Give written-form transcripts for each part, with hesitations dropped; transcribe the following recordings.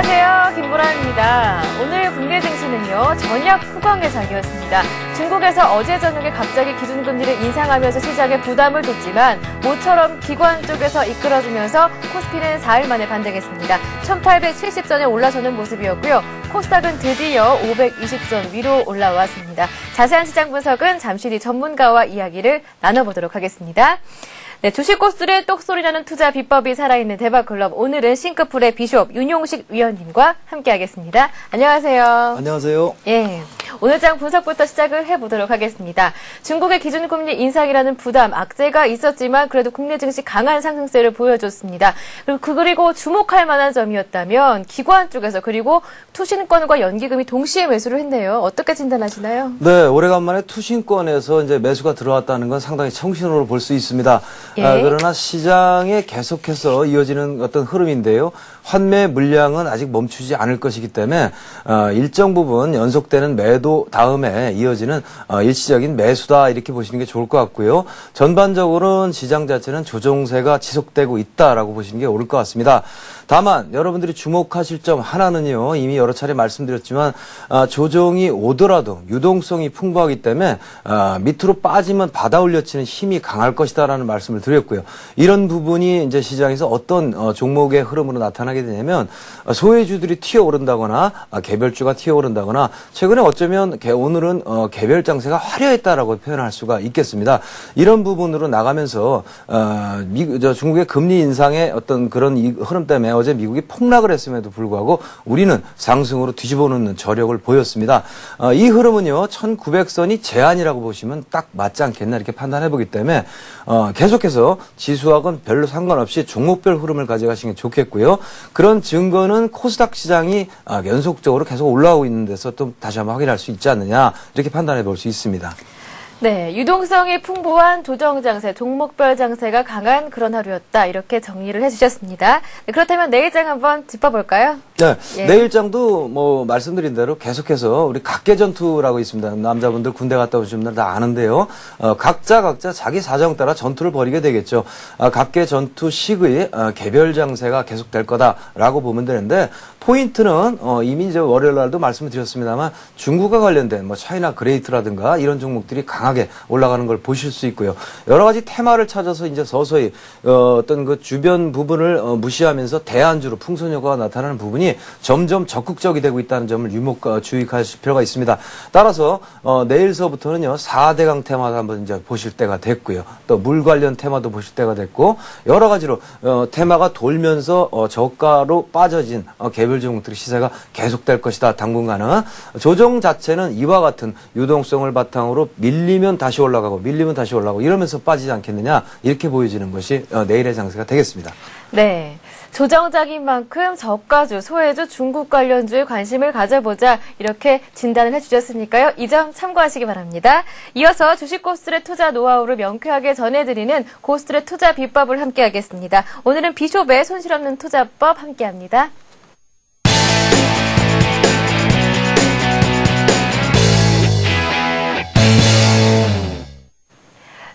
안녕하세요. 김보라입니다. 오늘 국내 증시는요, 저녁 후광의 장이었습니다. 중국에서 어제 저녁에 갑자기 기준금리를 인상하면서 시장에 부담을 줬지만 모처럼 기관 쪽에서 이끌어주면서 코스피는 4일 만에 반등했습니다. 1870선에 올라서는 모습이었고요. 코스닥은 드디어 520선 위로 올라왔습니다. 자세한 시장 분석은 잠시 뒤 전문가와 이야기를 나눠보도록 하겠습니다. 네, 주식 고수들의 똑소리나는 투자 비법이 살아있는 대박클럽. 오늘은 싱크풀의 비숍 윤용식 위원님과 함께하겠습니다. 안녕하세요. 안녕하세요. 예, 오늘 장 분석부터 시작을 해보도록 하겠습니다. 중국의 기준금리 인상이라는 부담, 악재가 있었지만 그래도 국내 증시 강한 상승세를 보여줬습니다. 그리고 주목할 만한 점이었다면 기관 쪽에서 그리고 투신권과 연기금이 동시에 매수를 했네요. 어떻게 진단하시나요? 네, 오래간만에 투신권에서 이제 매수가 들어왔다는 건 상당히 청신호로 볼 수 있습니다. 예. 그러나 시장에 계속해서 이어지는 어떤 흐름인데요. 환매 물량은 아직 멈추지 않을 것이기 때문에 일정 부분 연속되는 매도 다음에 이어지는 일시적인 매수다 이렇게 보시는 게 좋을 것 같고요. 전반적으로는 시장 자체는 조정세가 지속되고 있다라고 보시는 게 옳을 것 같습니다. 다만 여러분들이 주목하실 점 하나는요. 이미 여러 차례 말씀드렸지만 조정이 오더라도 유동성이 풍부하기 때문에 밑으로 빠지면 받아 올려치는 힘이 강할 것이다라는 말씀을 드렸고요. 이런 부분이 이제 시장에서 어떤 종목의 흐름으로 나타나게 되냐면 소외주들이 튀어오른다거나 개별주가 튀어오른다거나 최근에 어쩌면 오늘은 개별 장세가 화려했다라고 표현할 수가 있겠습니다. 이런 부분으로 나가면서 중국의 금리 인상의 어떤 그런 흐름 때문에 어제 미국이 폭락을 했음에도 불구하고 우리는 상승으로 뒤집어 놓는 저력을 보였습니다. 이 흐름은요 1900선이 제한이라고 보시면 딱 맞지 않겠나 이렇게 판단해 보기 때문에 계속해서 지수하고는 별로 상관없이 종목별 흐름을 가져가시는 게 좋겠고요. 그런 증거는 코스닥 시장이 연속적으로 계속 올라오고 있는 데서 또 다시 한번 확인할 수 있지 않느냐 이렇게 판단해 볼 수 있습니다. 네, 유동성이 풍부한 조정 장세, 종목별 장세가 강한 그런 하루였다. 이렇게 정리를 해주셨습니다. 네, 그렇다면 내일장 한번 짚어볼까요? 네, 예. 내일장도 뭐 말씀드린 대로 계속해서 우리 각계전투라고 있습니다. 남자분들 군대 갔다 오신 분들 다 아는데요. 각자 자기 사정 따라 전투를 벌이게 되겠죠. 각계전투식의 개별 장세가 계속될 거다라고 보면 되는데 포인트는 이미 이제 월요일 날도 말씀을 드렸습니다만 중국과 관련된 뭐 차이나 그레이트라든가 이런 종목들이 강하게 올라가는 걸 보실 수 있고요. 여러 가지 테마를 찾아서 이제 서서히 어떤 그 주변 부분을 무시하면서 대안주로 풍선효과가 나타나는 부분이 점점 적극적이 되고 있다는 점을 주의하실 필요가 있습니다. 따라서 내일서부터는요 4대강 테마도 한번 이제 보실 때가 됐고요. 또 물 관련 테마도 보실 때가 됐고 여러 가지로 테마가 돌면서 저가로 빠져진 개별 종목들의 시세가 계속될 것이다. 당분간은 조정 자체는 이와 같은 유동성을 바탕으로 밀리면 다시 올라가고 밀리면 다시 올라가고 이러면서 빠지지 않겠느냐 이렇게 보여지는 것이 내일의 장세가 되겠습니다. 네, 조정작인 만큼 저가주, 소외주, 중국 관련주에 관심을 가져보자 이렇게 진단을 해주셨으니까요. 이 점 참고하시기 바랍니다. 이어서 주식 고수들의 투자 노하우를 명쾌하게 전해드리는 고수들의 투자 비법을 함께하겠습니다. 오늘은 비숍의 손실 없는 투자법 함께합니다.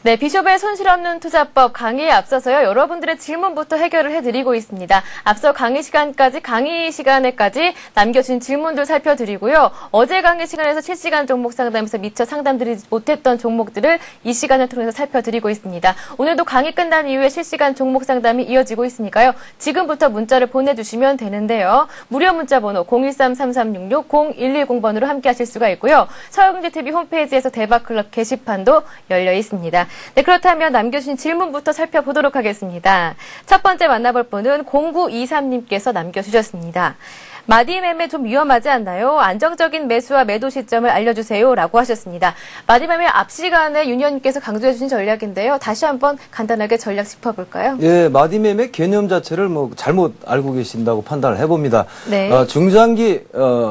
네, 비숍의 손실 없는 투자법 강의에 앞서서요. 여러분들의 질문부터 해결을 해드리고 있습니다. 앞서 강의 시간에까지 남겨주신 질문들 살펴드리고요. 어제 강의 시간에서 실시간 종목 상담에서 미처 상담드리지 못했던 종목들을 이 시간을 통해서 살펴드리고 있습니다. 오늘도 강의 끝난 이후에 실시간 종목 상담이 이어지고 있으니까요. 지금부터 문자를 보내주시면 되는데요. 무료 문자 번호 013-3366-0110번으로 함께 하실 수가 있고요. 서영재TV 홈페이지에서 대박클럽 게시판도 열려 있습니다. 네, 그렇다면 남겨주신 질문부터 살펴보도록 하겠습니다. 첫 번째 만나볼 분은 0923님께서 남겨주셨습니다. 마디 매매 좀 위험하지 않나요? 안정적인 매수와 매도 시점을 알려주세요. 라고 하셨습니다. 마디 매매 앞 시간에 윤 의원님께서 강조해 주신 전략인데요. 다시 한번 간단하게 전략 짚어볼까요? 예, 마디 매매 개념 자체를 뭐 잘못 알고 계신다고 판단을 해봅니다. 네. 중장기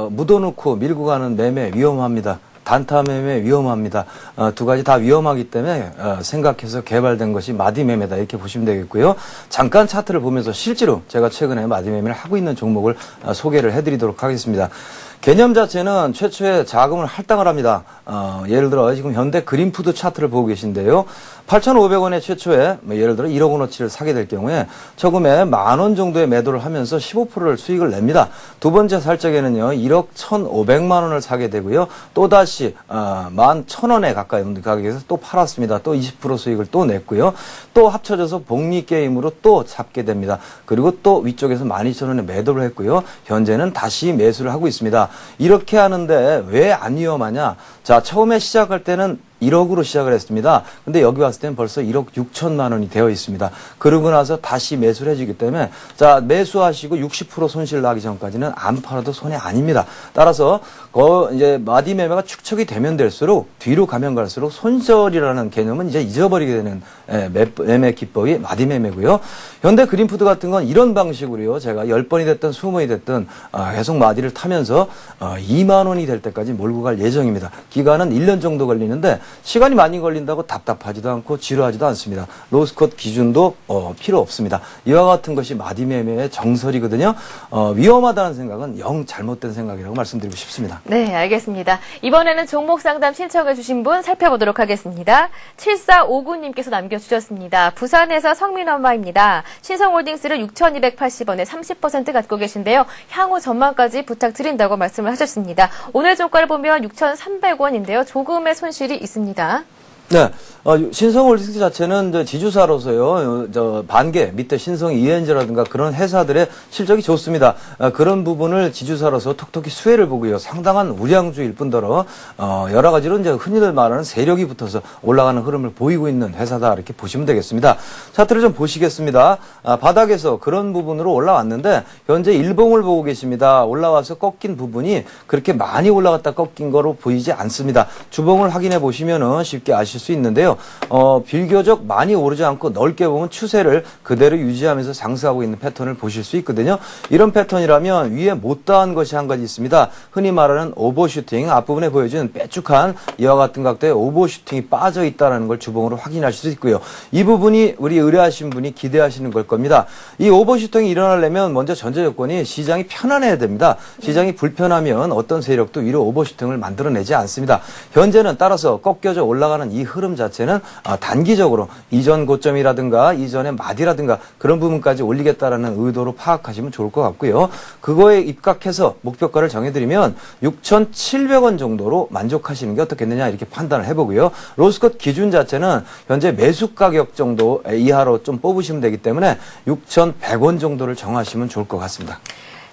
묻어놓고 밀고 가는 매매 위험합니다. 단타 매매 위험합니다. 두 가지 다 위험하기 때문에 생각해서 개발된 것이 마디 매매다 이렇게 보시면 되겠고요. 잠깐 차트를 보면서 실제로 제가 최근에 마디 매매를 하고 있는 종목을 소개를 해드리도록 하겠습니다. 개념 자체는 최초에 자금을 할당을 합니다. 예를 들어 지금 현대 그린푸드 차트를 보고 계신데요. 8,500원에 최초에 예를 들어 1억 원어치를 사게 될 경우에 처음에 10,000원 정도의 매도를 하면서 15%를 수익을 냅니다. 두 번째 살 적에는요. 1억 1,500만 원을 사게 되고요. 또다시 11,000원에 가까이 있는 가격에서 또 팔았습니다. 또 20% 수익을 또 냈고요. 또 합쳐져서 복리게임으로 또 잡게 됩니다. 그리고 또 위쪽에서 12,000원에 매도를 했고요. 현재는 다시 매수를 하고 있습니다. 이렇게 하는데 왜 안 위험하냐? 자, 처음에 시작할 때는 1억으로 시작을 했습니다. 근데 여기 왔을 때는 벌써 1억 6천만 원이 되어 있습니다. 그러고 나서 다시 매수를 해주기 때문에 자, 매수하시고 60% 손실 나기 전까지는 안 팔아도 손해 아닙니다. 따라서 이제 마디 매매가 축적이 되면 될수록 뒤로 가면 갈수록 손절이라는 개념은 이제 잊어버리게 되는 매매 기법이 마디 매매고요. 현대 그린푸드 같은 건 이런 방식으로요. 제가 10번이 됐든 20번이 됐든 계속 마디를 타면서 2만 원이 될 때까지 몰고 갈 예정입니다. 기간은 1년 정도 걸리는데 시간이 많이 걸린다고 답답하지도 않고 지루하지도 않습니다. 로스컷 기준도 필요 없습니다. 이와 같은 것이 마디 매매의 정설이거든요. 위험하다는 생각은 영 잘못된 생각이라고 말씀드리고 싶습니다. 네, 알겠습니다. 이번에는 종목 상담 신청해 주신 분 살펴보도록 하겠습니다. 7459님께서 남겨주셨습니다. 부산에서 성민 엄마입니다. 신성홀딩스를 6,280원에 30% 갖고 계신데요. 향후 전망까지 부탁드린다고 말씀을 하셨습니다. 오늘 종가를 보면 6,300원인데요. 조금의 손실이 있습니다. 네, 신성홀딩스 자체는 지주사로서요, 반개, 밑에 신성 ENG라든가 그런 회사들의 실적이 좋습니다. 그런 부분을 지주사로서 톡톡히 수혜를 보고요, 상당한 우량주일 뿐더러, 여러 가지로 이제 흔히들 말하는 세력이 붙어서 올라가는 흐름을 보이고 있는 회사다, 이렇게 보시면 되겠습니다. 차트를 좀 보시겠습니다. 바닥에서 그런 부분으로 올라왔는데, 현재 일봉을 보고 계십니다. 올라와서 꺾인 부분이 그렇게 많이 올라갔다 꺾인 거로 보이지 않습니다. 주봉을 확인해 보시면은 쉽게 아실 수 있는데요. 비교적 많이 오르지 않고 넓게 보면 추세를 그대로 유지하면서 상승하고 있는 패턴을 보실 수 있거든요. 이런 패턴이라면 위에 못다한 것이 한 가지 있습니다. 흔히 말하는 오버슈팅, 앞부분에 보여지는 빼쭉한 이와 같은 각도의 오버슈팅이 빠져 있다는 걸 주봉으로 확인하실 수 있고요. 이 부분이 우리 의뢰하신 분이 기대하시는 걸 겁니다. 이 오버슈팅이 일어나려면 먼저 전제 조건이 시장이 편안해야 됩니다. 시장이 불편하면 어떤 세력도 위로 오버슈팅을 만들어내지 않습니다. 현재는 따라서 꺾여져 올라가는 이 흐름 자체는 단기적으로 이전 고점이라든가 이전의 마디라든가 그런 부분까지 올리겠다라는 의도로 파악하시면 좋을 것 같고요. 그거에 입각해서 목표가를 정해드리면 6,700원 정도로 만족하시는 게 어떻겠느냐 이렇게 판단을 해보고요. 로스컷 기준 자체는 현재 매수 가격 정도 이하로 좀 뽑으시면 되기 때문에 6,100원 정도를 정하시면 좋을 것 같습니다.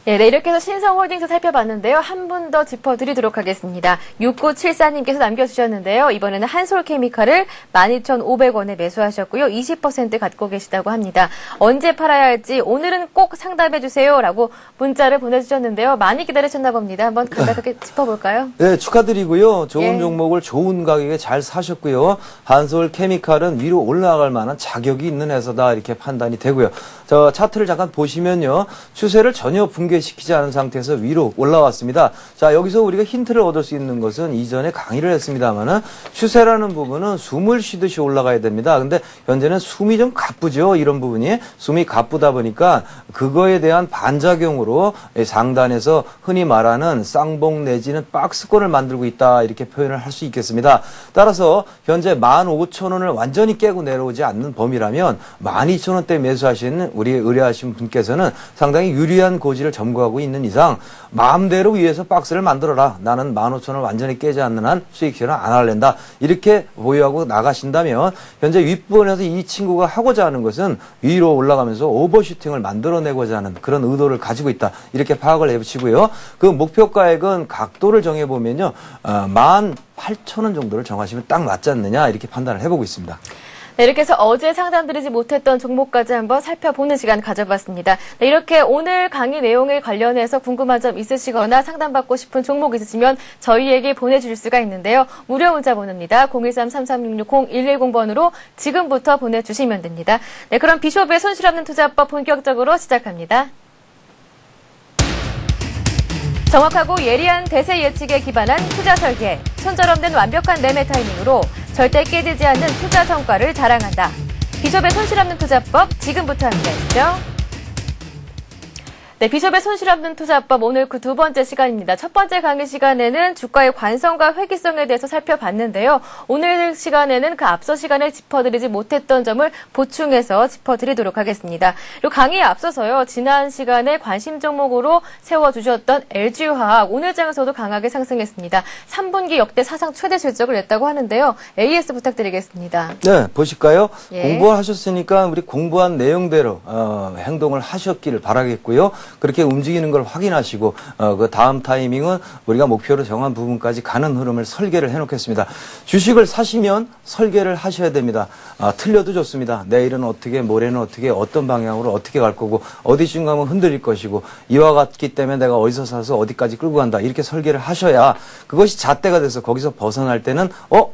네, 이렇게 해서 신성홀딩스 살펴봤는데요. 한 분 더 짚어드리도록 하겠습니다. 6974님께서 남겨주셨는데요. 이번에는 한솔케미칼을 12,500원에 매수하셨고요. 20% 갖고 계시다고 합니다. 언제 팔아야 할지 오늘은 꼭 상담해주세요. 라고 문자를 보내주셨는데요. 많이 기다리셨나 봅니다. 한번 간단하게 짚어볼까요? 네, 축하드리고요. 좋은 예. 종목을 좋은 가격에 잘 사셨고요. 한솔케미칼은 위로 올라갈 만한 자격이 있는 회사다 이렇게 판단이 되고요. 저 차트를 잠깐 보시면요. 추세를 전혀 붕괴시키지 않은 상태에서 위로 올라왔습니다. 자, 여기서 우리가 힌트를 얻을 수 있는 것은 이전에 강의를 했습니다만은 추세라는 부분은 숨을 쉬듯이 올라가야 됩니다. 근데 현재는 숨이 좀 가쁘죠. 이런 부분이 숨이 가쁘다 보니까 그거에 대한 반작용으로 상단에서 흔히 말하는 쌍봉 내지는 박스권을 만들고 있다 이렇게 표현을 할 수 있겠습니다. 따라서 현재 15,000원을 완전히 깨고 내려오지 않는 범위라면 12,000원대 매수하시는 우리 의뢰하신 분께서는 상당히 유리한 고지를 점거하고 있는 이상 마음대로 위에서 박스를 만들어라. 나는 15,000원을 완전히 깨지 않는 한 수익 실현 안 할랜다. 이렇게 보유하고 나가신다면 현재 윗부분에서 이 친구가 하고자 하는 것은 위로 올라가면서 오버슈팅을 만들어내고자 하는 그런 의도를 가지고 있다. 이렇게 파악을 해보시고요. 그 목표가액은 각도를 정해보면요. 18,000원 정도를 정하시면 딱 맞지 않느냐 이렇게 판단을 해보고 있습니다. 네, 이렇게 해서 어제 상담드리지 못했던 종목까지 한번 살펴보는 시간 가져봤습니다. 네, 이렇게 오늘 강의 내용에 관련해서 궁금한 점 있으시거나 상담받고 싶은 종목 있으시면 저희에게 보내주실 수가 있는데요. 무료 문자 번호입니다. 013-3366-0110번으로 지금부터 보내주시면 됩니다. 네, 그럼 비숍의 손실 없는 투자법 본격적으로 시작합니다. 정확하고 예리한 대세 예측에 기반한 투자 설계, 손절 없는 완벽한 매매 타이밍으로 절대 깨지지 않는 투자 성과를 자랑한다. 비숍의 손실 없는 투자법 지금부터 함께하시죠. 네, 비숍의 손실 없는 투자법 오늘 그 두 번째 시간입니다. 첫 번째 강의 시간에는 주가의 관성과 회귀성에 대해서 살펴봤는데요. 오늘 시간에는 그 앞서 시간에 짚어드리지 못했던 점을 보충해서 짚어드리도록 하겠습니다. 그리고 강의에 앞서서요. 지난 시간에 관심 종목으로 세워주셨던 LG화학 오늘 장에서도 강하게 상승했습니다. 3분기 역대 사상 최대 실적을 냈다고 하는데요. AS 부탁드리겠습니다. 네, 보실까요? 예. 공부하셨으니까 우리 공부한 내용대로 행동을 하셨기를 바라겠고요. 그렇게 움직이는 걸 확인하시고 그 다음 타이밍은 우리가 목표로 정한 부분까지 가는 흐름을 설계를 해놓겠습니다. 주식을 사시면 설계를 하셔야 됩니다. 틀려도 좋습니다. 내일은 어떻게, 모레는 어떻게, 어떤 방향으로 어떻게 갈 거고 어디쯤 가면 흔들릴 것이고 이와 같기 때문에 내가 어디서 사서 어디까지 끌고 간다 이렇게 설계를 하셔야 그것이 잣대가 돼서 거기서 벗어날 때는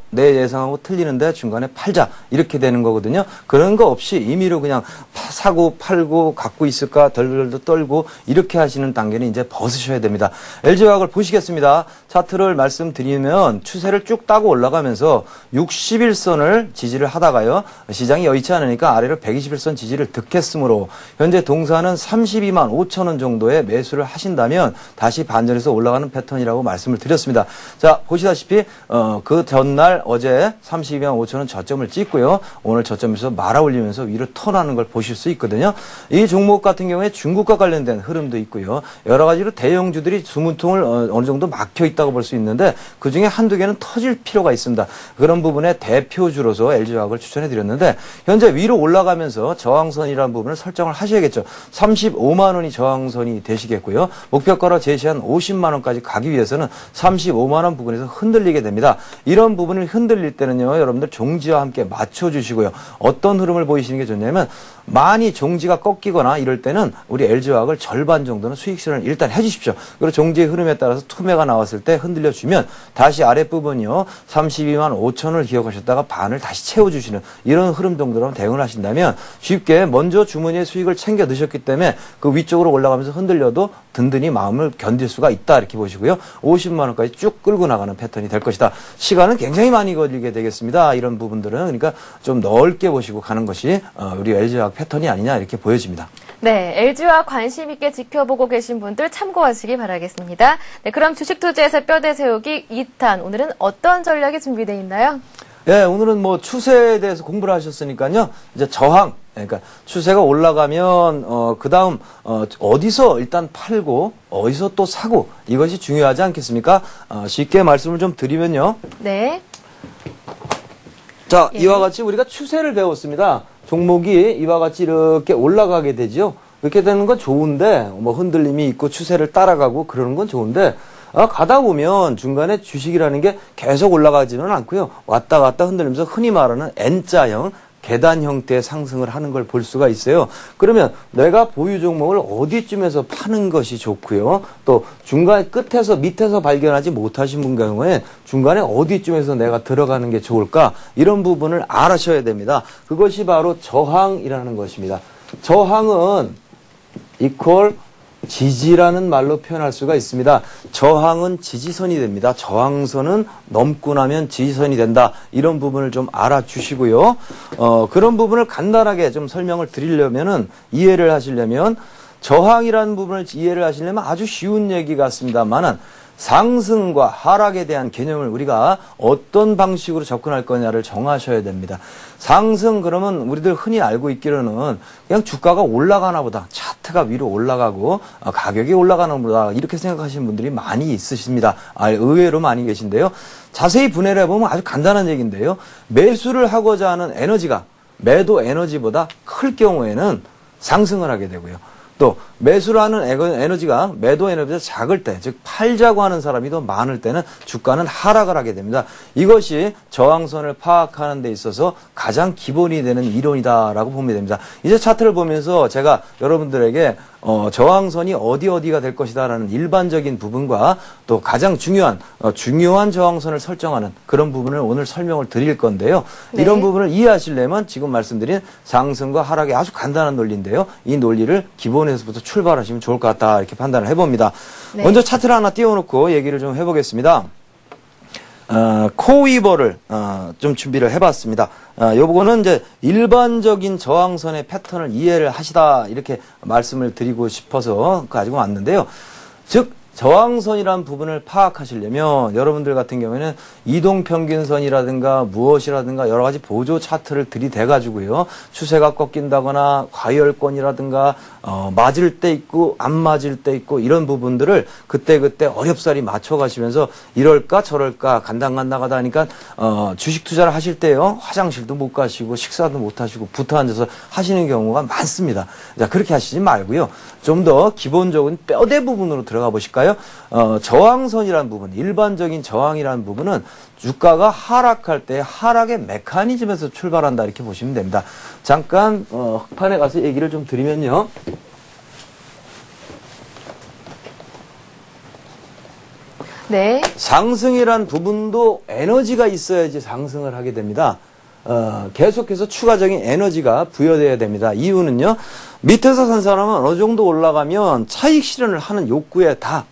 내 예상하고 틀리는데 중간에 팔자 이렇게 되는 거거든요. 그런 거 없이 임의로 그냥 사고 팔고 갖고 있을까 덜덜덜 떨고 이렇게 하시는 단계는 이제 벗으셔야 됩니다. LG화학을 보시겠습니다. 차트를 말씀드리면 추세를 쭉 따고 올라가면서 61선을 지지를 하다가요. 시장이 여의치 않으니까 아래로 121선 지지를 득했으므로 현재 동사는 32만 5천 원 정도의 매수를 하신다면 다시 반전해서 올라가는 패턴이라고 말씀을 드렸습니다. 자, 보시다시피 그 전날 어제 32만 5천 원 저점을 찍고요. 오늘 저점에서 말아 올리면서 위로 턴하는 걸 보실 수 있거든요. 이 종목 같은 경우에 중국과 관련된 흐름도 있고요. 여러 가지로 대형주들이 주문통을 어느 정도 막혀 있다고 볼 수 있는데 그중에 한두 개는 터질 필요가 있습니다. 그런 부분에 대표주로서 LG화학을 추천해 드렸는데 현재 위로 올라가면서 저항선이라는 부분을 설정을 하셔야겠죠. 35만 원이 저항선이 되시겠고요. 목표가로 제시한 50만 원까지 가기 위해서는 35만 원 부분에서 흔들리게 됩니다. 이런 부분을 흔들릴 때는요. 여러분들 종지와 함께 맞춰주시고요. 어떤 흐름을 보이시는 게 좋냐면 많이 종지가 꺾이거나 이럴 때는 우리 LG화학을 절반 정도는 수익 실현을 일단 해주십시오. 그리고 종지의 흐름에 따라서 투매가 나왔을 때 흔들려주면 다시 아랫부분이요. 32만 5천을 기억하셨다가 반을 다시 채워주시는 이런 흐름 정도로 대응을 하신다면 쉽게 먼저 주머니에 수익을 챙겨 넣으셨기 때문에 그 위쪽으로 올라가면서 흔들려도 든든히 마음을 견딜 수가 있다 이렇게 보시고요. 50만 원까지 쭉 끌고 나가는 패턴이 될 것이다. 시간은 굉장히 많이 걸리게 되겠습니다. 이런 부분들은 그러니까 좀 넓게 보시고 가는 것이 우리 LG화학 패턴이 아니냐 이렇게 보여집니다. 네, LG화학 관심 있게 지켜보고 계신 분들 참고하시기 바라겠습니다. 네, 그럼 주식 투자에서 뼈대 세우기 2탄 오늘은 어떤 전략이 준비되어 있나요? 네, 오늘은 뭐 추세에 대해서 공부를 하셨으니까요. 이제 저항, 그러니까 추세가 올라가면 그 다음 어디서 일단 팔고 어디서 또 사고 이것이 중요하지 않겠습니까? 쉽게 말씀을 좀 드리면요. 네. 자, 이와 같이 우리가 추세를 배웠습니다. 종목이 이와 같이 이렇게 올라가게 되죠. 이렇게 되는 건 좋은데 뭐 흔들림이 있고 추세를 따라가고 그러는 건 좋은데 가다 보면 중간에 주식이라는 게 계속 올라가지는 않고요. 왔다 갔다 흔들리면서 흔히 말하는 N자형 계단 형태의 상승을 하는 걸 볼 수가 있어요. 그러면 내가 보유 종목을 어디쯤에서 파는 것이 좋고요. 또 중간 끝에서 밑에서 발견하지 못하신 분 경우에 중간에 어디쯤에서 내가 들어가는 게 좋을까? 이런 부분을 알아셔야 됩니다. 그것이 바로 저항이라는 것입니다. 저항은 이퀄 지지라는 말로 표현할 수가 있습니다. 저항은 지지선이 됩니다. 저항선은 넘고 나면 지지선이 된다. 이런 부분을 좀 알아주시고요. 그런 부분을 간단하게 좀 설명을 드리려면은 이해를 하시려면 저항이라는 부분을 이해를 하시려면 아주 쉬운 얘기 같습니다만은 상승과 하락에 대한 개념을 우리가 어떤 방식으로 접근할 거냐를 정하셔야 됩니다. 상승 그러면 우리들 흔히 알고 있기로는 그냥 주가가 올라가나 보다. 차트가 위로 올라가고 가격이 올라가나 보다. 이렇게 생각하시는 분들이 많이 있으십니다. 의외로 많이 계신데요. 자세히 분해를 해보면 아주 간단한 얘기인데요. 매수를 하고자 하는 에너지가 매도 에너지보다 클 경우에는 상승을 하게 되고요. 또 매수를 하는 에너지가 매도 에너지가 작을 때, 즉 팔자고 하는 사람이 더 많을 때는 주가는 하락을 하게 됩니다. 이것이 저항선을 파악하는 데 있어서 가장 기본이 되는 이론이다라고 보면 됩니다. 이제 차트를 보면서 제가 여러분들에게 저항선이 어디가 될 것이다라는 일반적인 부분과 또 가장 중요한 저항선을 설정하는 그런 부분을 오늘 설명을 드릴 건데요. 네. 이런 부분을 이해하시려면 지금 말씀드린 상승과 하락의 아주 간단한 논리인데요. 이 논리를 기본에서부터 출발하시면 좋을 것 같다 이렇게 판단을 해봅니다. 네. 먼저 차트를 하나 띄워놓고 얘기를 좀 해보겠습니다. 코위버를 좀 준비를 해봤습니다. 요거는 이제 일반적인 저항선의 패턴을 이해를 하시다 이렇게 말씀을 드리고 싶어서 가지고 왔는데요. 즉 저항선이라는 부분을 파악하시려면 여러분들 같은 경우에는 이동평균선이라든가 무엇이라든가 여러 가지 보조 차트를 들이대 가지고요. 추세가 꺾인다거나 과열권이라든가 맞을 때 있고 안 맞을 때 있고 이런 부분들을 그때그때 어렵사리 맞춰 가시면서 이럴까 저럴까 간당간당하다 하니까 주식 투자를 하실 때요. 화장실도 못 가시고 식사도 못 하시고 붙어 앉아서 하시는 경우가 많습니다. 자, 그렇게 하시지 말고요. 좀 더 기본적인 뼈대 부분으로 들어가 보실까요? 저항선이라는 부분, 일반적인 저항이라는 부분은 주가가 하락할 때 하락의 메커니즘에서 출발한다 이렇게 보시면 됩니다. 잠깐 흑판에 가서 얘기를 좀 드리면요. 네. 상승이란 부분도 에너지가 있어야지 상승을 하게 됩니다. 계속해서 추가적인 에너지가 부여돼야 됩니다. 이유는요. 밑에서 산 사람은 어느 정도 올라가면 차익 실현을 하는 욕구에 다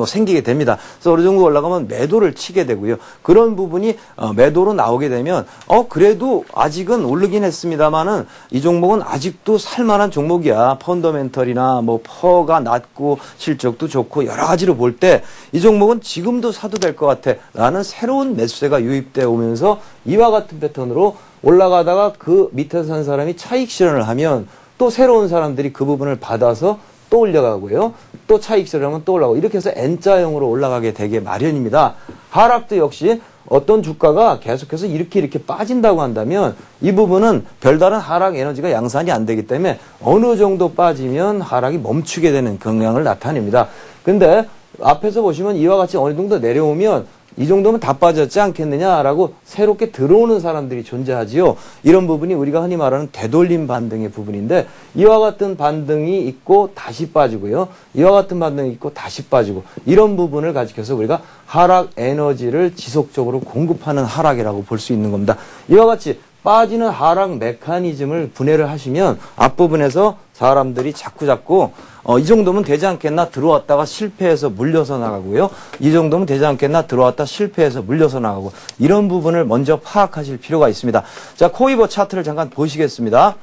생기게 됩니다. 그래서 어느 정도 올라가면 매도를 치게 되고요. 그런 부분이 매도로 나오게 되면 그래도 아직은 오르긴 했습니다만은 이 종목은 아직도 살만한 종목이야. 펀더멘털이나 뭐 퍼가 낮고 실적도 좋고 여러 가지로 볼 때 이 종목은 지금도 사도 될 것 같아. 라는 새로운 매수세가 유입돼 오면서 이와 같은 패턴으로 올라가다가 그 밑에서 산 사람이 차익 실현을 하면 또 새로운 사람들이 그 부분을 받아서 또 올려가고요. 또 차익 실현하면 또 올라가고 이렇게 해서 N자형으로 올라가게 되게 마련입니다. 하락도 역시 어떤 주가가 계속해서 이렇게 빠진다고 한다면 이 부분은 별다른 하락 에너지가 양산이 안 되기 때문에 어느 정도 빠지면 하락이 멈추게 되는 경향을 나타냅니다. 근데 앞에서 보시면 이와 같이 어느 정도 내려오면 이 정도면 다 빠졌지 않겠느냐라고 새롭게 들어오는 사람들이 존재하지요. 이런 부분이 우리가 흔히 말하는 되돌림 반등의 부분인데 이와 같은 반등이 있고 다시 빠지고요. 이와 같은 반등이 있고 다시 빠지고 이런 부분을 가지고서 우리가 하락 에너지를 지속적으로 공급하는 하락이라고 볼 수 있는 겁니다. 이와 같이 빠지는 하락 메커니즘을 분해를 하시면 앞부분에서 사람들이 자꾸 이 정도면 되지 않겠나 들어왔다가 실패해서 물려서 나가고요. 이 정도면 되지 않겠나 들어왔다 실패해서 물려서 나가고 이런 부분을 먼저 파악하실 필요가 있습니다. 자, 코이버 차트를 잠깐 보시겠습니다.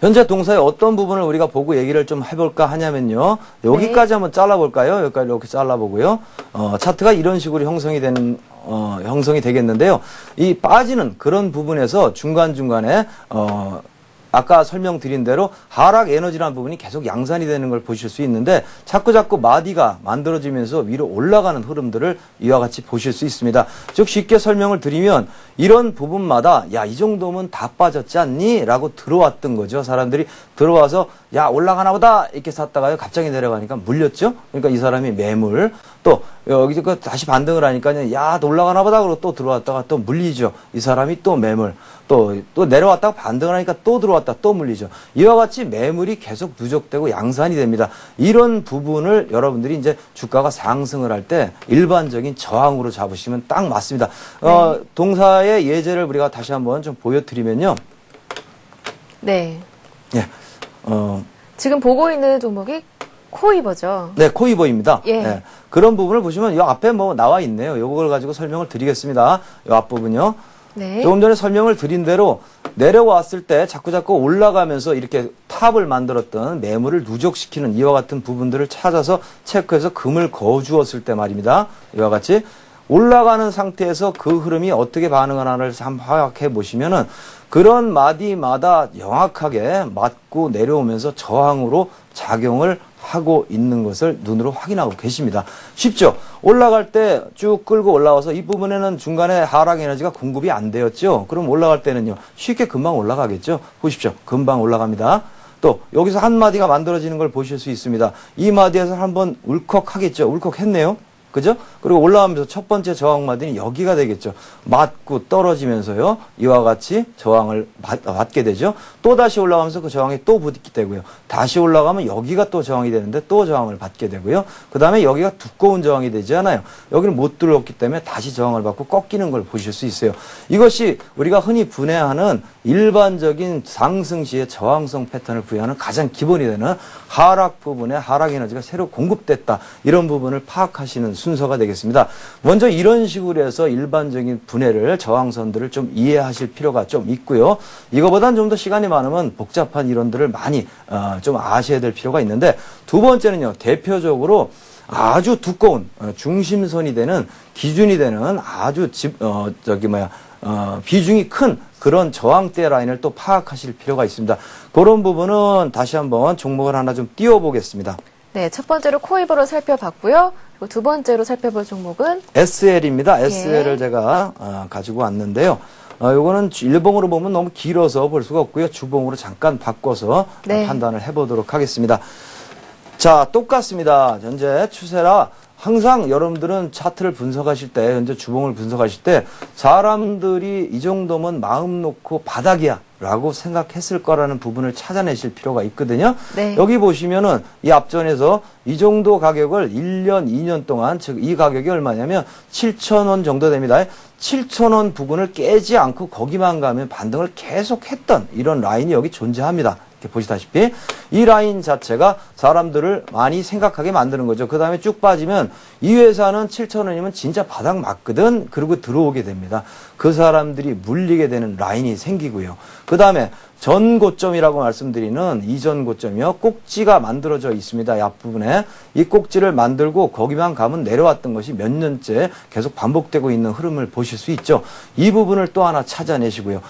현재 동사의 어떤 부분을 우리가 보고 얘기를 좀 해볼까 하냐면요. 여기까지 한번 잘라볼까요? 여기까지 이렇게 잘라보고요. 차트가 이런 식으로 형성이 되겠는데요. 이 빠지는 그런 부분에서 중간중간에 아까 설명드린 대로 하락 에너지라는 부분이 계속 양산이 되는 걸 보실 수 있는데 자꾸 마디가 만들어지면서 위로 올라가는 흐름들을 이와 같이 보실 수 있습니다. 즉 쉽게 설명을 드리면 이런 부분마다 야, 이 정도면 다 빠졌지 않니? 라고 들어왔던 거죠. 사람들이 들어와서 야, 올라가나 보다 이렇게 샀다가요. 갑자기 내려가니까 물렸죠. 그러니까 이 사람이 매물 또 여기서 다시 반등을 하니까 야, 올라가나 보다 그러고 또 들어왔다가 또 물리죠. 이 사람이 또 매물 또 내려왔다가 반등을 하니까 또 들어왔다 또 물리죠. 이와 같이 매물이 계속 누적되고 양산이 됩니다. 이런 부분을 여러분들이 이제 주가가 상승을 할 때 일반적인 저항으로 잡으시면 딱 맞습니다. 동사의 예제를 우리가 다시 한번 좀 보여드리면요. 네. 예. 지금 보고 있는 종목이 코이버죠. 네, 코이버입니다. 예. 네, 그런 부분을 보시면 이 앞에 뭐 나와 있네요. 요걸 가지고 설명을 드리겠습니다. 이 앞부분요. 네. 조금 전에 설명을 드린 대로 내려왔을 때 자꾸 올라가면서 이렇게 탑을 만들었던 매물을 누적시키는 이와 같은 부분들을 찾아서 체크해서 금을 거주었을 때 말입니다. 이와 같이 올라가는 상태에서 그 흐름이 어떻게 반응하나를 한번 파악해 보시면은 그런 마디마다 정확하게 맞고 내려오면서 저항으로 작용을 하고 있는 것을 눈으로 확인하고 계십니다. 쉽죠? 올라갈 때 쭉 끌고 올라와서 이 부분에는 중간에 하락 에너지가 공급이 안 되었죠? 그럼 올라갈 때는요, 쉽게 금방 올라가겠죠? 보십시오. 금방 올라갑니다. 또 여기서 한 마디가 만들어지는 걸 보실 수 있습니다. 이 마디에서 한번 울컥하겠죠? 울컥했네요. 그죠? 그리고 올라가면서 첫 번째 저항 마디는 여기가 되겠죠. 맞고 떨어지면서요. 이와 같이 저항을 받게 되죠. 또 다시 올라가면서 그 저항이 또 붙게 되고요. 다시 올라가면 여기가 또 저항이 되는데 또 저항을 받게 되고요. 그 다음에 여기가 두꺼운 저항이 되지 않아요. 여기는 못 들어왔기 때문에 다시 저항을 받고 꺾이는 걸 보실 수 있어요. 이것이 우리가 흔히 분해하는 일반적인 상승 시의 저항성 패턴을 부여하는 가장 기본이 되는 하락 부분에 하락 에너지가 새로 공급됐다. 이런 부분을 파악하시는 순서가 되겠습니다. 먼저 이런 식으로 해서 일반적인 분해를 저항선들을 좀 이해하실 필요가 좀 있고요. 이거보다는 좀 더 시간이 많으면 복잡한 이론들을 많이 좀 아셔야 될 필요가 있는데, 두 번째는요. 대표적으로 아주 두꺼운 중심선이 되는 기준이 되는 아주 비중이 큰 그런 저항대 라인을 또 파악하실 필요가 있습니다. 그런 부분은 다시 한번 종목을 하나 좀 띄워보겠습니다. 네, 첫 번째로 코이버로 살펴봤고요. 그리고 두 번째로 살펴볼 종목은 SL입니다. SL을 제가 가지고 왔는데요. 요거는 일봉으로 보면 너무 길어서 볼 수가 없고요. 주봉으로 잠깐 바꿔서 판단을 해보도록 하겠습니다. 자, 똑같습니다. 현재 추세라 항상 여러분들은 차트를 분석하실 때, 현재 주봉을 분석하실 때 사람들이 이 정도면 마음 놓고 바닥이야 라고 생각했을 거라는 부분을 찾아내실 필요가 있거든요. 네. 여기 보시면은 이 앞전에서 이 정도 가격을 1년, 2년 동안, 즉 이 가격이 얼마냐면 7,000원 정도 됩니다. 7,000원 부근을 깨지 않고 거기만 가면 반등을 계속 했던 이런 라인이 여기 존재합니다. 보시다시피 이 라인 자체가 사람들을 많이 생각하게 만드는 거죠. 그 다음에 쭉 빠지면 이 회사는 7,000원이면 진짜 바닥 맞거든. 그리고 들어오게 됩니다. 그 사람들이 물리게 되는 라인이 생기고요. 그 다음에 전 고점이라고 말씀드리는 이전 고점이요. 꼭지가 만들어져 있습니다. 이 앞부분에. 이 꼭지를 만들고 거기만 가면 내려왔던 것이 몇 년째 계속 반복되고 있는 흐름을 보실 수 있죠. 이 부분을 또 하나 찾아내시고요.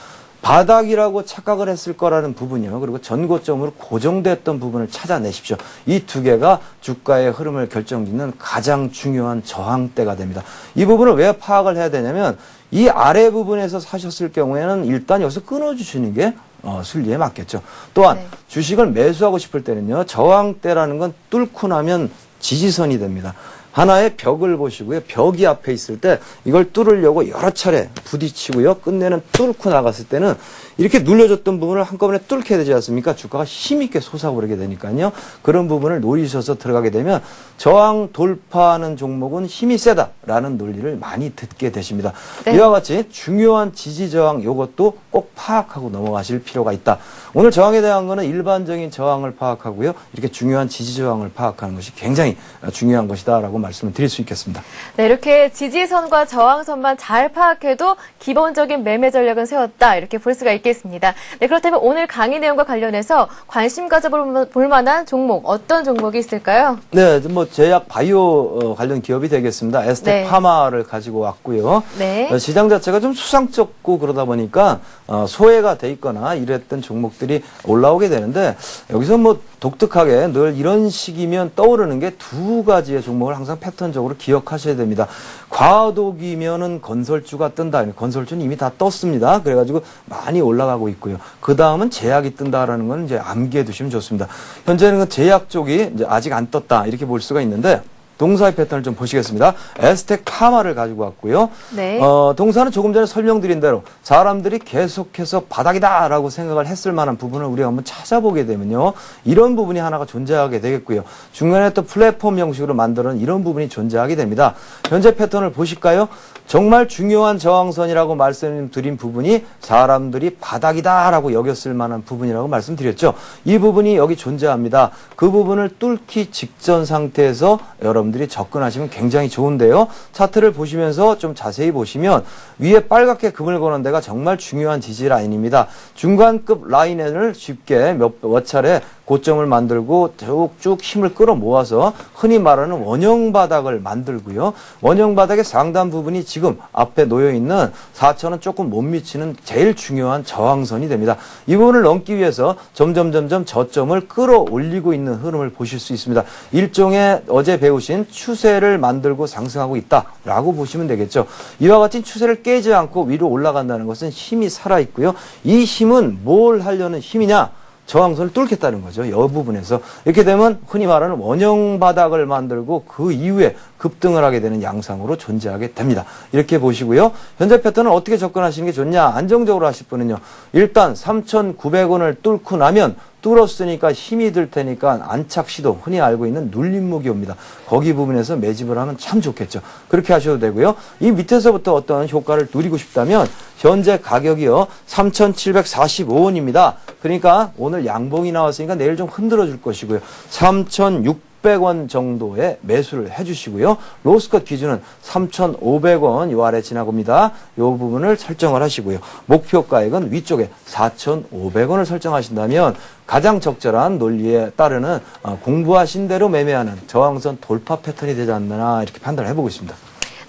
바닥이라고 착각을 했을 거라는 부분이요. 그리고 전고점으로 고정됐던 부분을 찾아내십시오. 이 두 개가 주가의 흐름을 결정짓는 가장 중요한 저항대가 됩니다. 이 부분을 왜 파악을 해야 되냐면 이 아래 부분에서 사셨을 경우에는 일단 여기서 끊어주시는 게 순리에 맞겠죠. 또한 주식을 매수하고 싶을 때는요. 저항대라는 건 뚫고 나면 지지선이 됩니다. 하나의 벽을 보시고요. 벽이 앞에 있을 때 이걸 뚫으려고 여러 차례 부딪히고요. 끝내는 뚫고 나갔을 때는 이렇게 눌려졌던 부분을 한꺼번에 뚫게 되지 않습니까? 주가가 힘있게 솟아오르게 되니까요. 그런 부분을 노리셔서 들어가게 되면 저항 돌파하는 종목은 힘이 세다라는 논리를 많이 듣게 되십니다. 네. 이와 같이 중요한 지지 저항 이것도 꼭 파악하고 넘어가실 필요가 있다. 오늘 저항에 대한 거는 일반적인 저항을 파악하고요. 이렇게 중요한 지지 저항을 파악하는 것이 굉장히 중요한 것이다라고 말씀을 드릴 수 있겠습니다. 네, 이렇게 지지선과 저항선만 잘 파악해도 기본적인 매매 전략은 세웠다. 이렇게 볼 수가 있겠습니다. 네, 그렇다면 오늘 강의 내용과 관련해서 관심 가져볼 만한 종목, 어떤 종목이 있을까요? 네, 뭐 제약 바이오 관련 기업이 되겠습니다. 에스텍 파마를 가지고 왔고요. 네. 시장 자체가 좀 수상쩍고 그러다 보니까 소외가 돼 있거나 이랬던 종목들이 올라오게 되는데, 여기서 뭐 독특하게 늘 이런 식이면 떠오르는 게 두 가지의 종목을 항상 패턴적으로 기억하셔야 됩니다. 과도기면은 건설주가 뜬다. 건설주는 이미 다 떴습니다. 그래가지고 많이 올라가고 있고요. 그 다음은 제약이 뜬다라는 건 이제 암기해 두시면 좋습니다. 현재는 그 제약 쪽이 이제 아직 안 떴다. 이렇게 볼 수가 있는데, 동사의 패턴을 좀 보시겠습니다. 에스텍 파마를 가지고 왔고요. 네. 동사는 조금 전에 설명드린 대로 사람들이 계속해서 바닥이다라고 생각을 했을 만한 부분을 우리가 한번 찾아보게 되면요. 이런 부분이 하나가 존재하게 되겠고요. 중간에 또 플랫폼 형식으로 만드는 이런 부분이 존재하게 됩니다. 현재 패턴을 보실까요? 정말 중요한 저항선이라고 말씀드린 부분이 사람들이 바닥이다라고 여겼을 만한 부분이라고 말씀드렸죠. 이 부분이 여기 존재합니다. 그 부분을 뚫기 직전 상태에서 여러분들이 접근하시면 굉장히 좋은데요. 차트를 보시면서 좀 자세히 보시면 위에 빨갛게 금을 거는 데가 정말 중요한 지지 라인입니다. 중간급 라인을 쉽게 몇 차례 고점을 만들고 쭉쭉 힘을 끌어 모아서 흔히 말하는 원형 바닥을 만들고요. 원형 바닥의 상단 부분이 지금 앞에 놓여있는 4,000원 조금 못 미치는 제일 중요한 저항선이 됩니다. 이 부분을 넘기 위해서 점점 저점을 끌어올리고 있는 흐름을 보실 수 있습니다. 일종의 어제 배우신 추세를 만들고 상승하고 있다라고 보시면 되겠죠. 이와 같은 추세를 깨지 않고 위로 올라간다는 것은 힘이 살아있고요. 이 힘은 뭘 하려는 힘이냐? 저항선을 뚫겠다는 거죠. 이 부분에서. 이렇게 되면 흔히 말하는 원형 바닥을 만들고 그 이후에 그 급등을 하게 되는 양상으로 존재하게 됩니다. 이렇게 보시고요. 현재 패턴은 어떻게 접근하시는 게 좋냐? 안정적으로 하실 분은요. 일단 3,900원을 뚫고 나면 뚫었으니까 힘이 들 테니까 안착 시도, 흔히 알고 있는 눌림목이 옵니다. 거기 부분에서 매집을 하면 참 좋겠죠. 그렇게 하셔도 되고요. 이 밑에서부터 어떤 효과를 누리고 싶다면 현재 가격이요. 3,745원입니다. 그러니까 오늘 양봉이 나왔으니까 내일 좀 흔들어 줄 것이고요. 3,600원 정도의 매수를 해주시고요. 로스컷 기준은 3,500원 요 아래 지나갑니다. 요 부분을 설정을 하시고요. 목표가액은 위쪽에 4,500원을 설정하신다면 가장 적절한 논리에 따르는 공부하신 대로 매매하는 저항선 돌파 패턴이 되지 않나 이렇게 판단을 해보고 있습니다.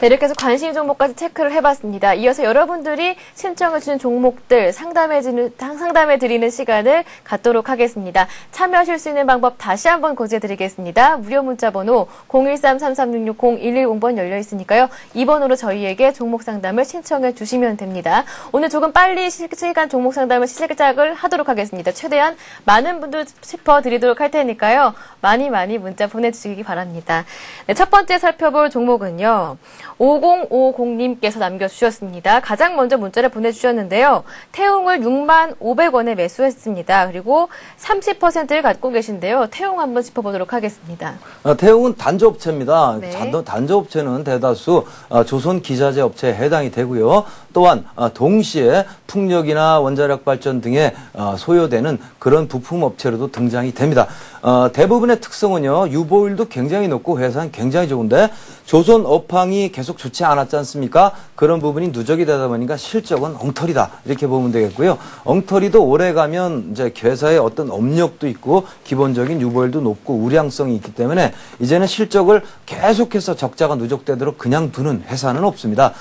네, 이렇게 해서 관심 종목까지 체크를 해봤습니다. 이어서 여러분들이 신청해 주신 종목들 상담해 드리는 시간을 갖도록 하겠습니다. 참여하실 수 있는 방법 다시 한번 고지해드리겠습니다. 무료 문자 번호 013-3366-0110번 열려 있으니까요. 이 번호로 저희에게 종목 상담을 신청해 주시면 됩니다. 오늘 조금 빨리 실시간 종목 상담을 시작을 하도록 하겠습니다. 최대한 많은 분들 짚어드리도록 할 테니까요. 많이 문자 보내주시기 바랍니다. 네, 첫 번째 살펴볼 종목은요. 5050님께서 남겨주셨습니다. 가장 먼저 문자를 보내주셨는데요. 태웅을 65,500원에 매수했습니다. 그리고 30%를 갖고 계신데요. 태웅 한번 짚어보도록 하겠습니다. 태웅은 단조업체입니다. 네. 단조업체는 대다수 조선기자재 업체에 해당이 되고요. 또한 동시에 풍력이나 원자력 발전 등에 소요되는 그런 부품 업체로도 등장이 됩니다. 대부분의 특성은요. 유보율도 굉장히 높고 회사는 굉장히 좋은데 조선 업황이 계속 좋지 않았지 않습니까? 그런 부분이 누적이 되다 보니까 실적은 엉터리다 이렇게 보면 되겠고요. 엉터리도 오래 가면 이제 회사의 어떤 업력도 있고 기본적인 유보율도 높고 우량성이 있기 때문에 이제는 실적을 계속해서 적자가 누적되도록 그냥 두는 회사는 없습니다.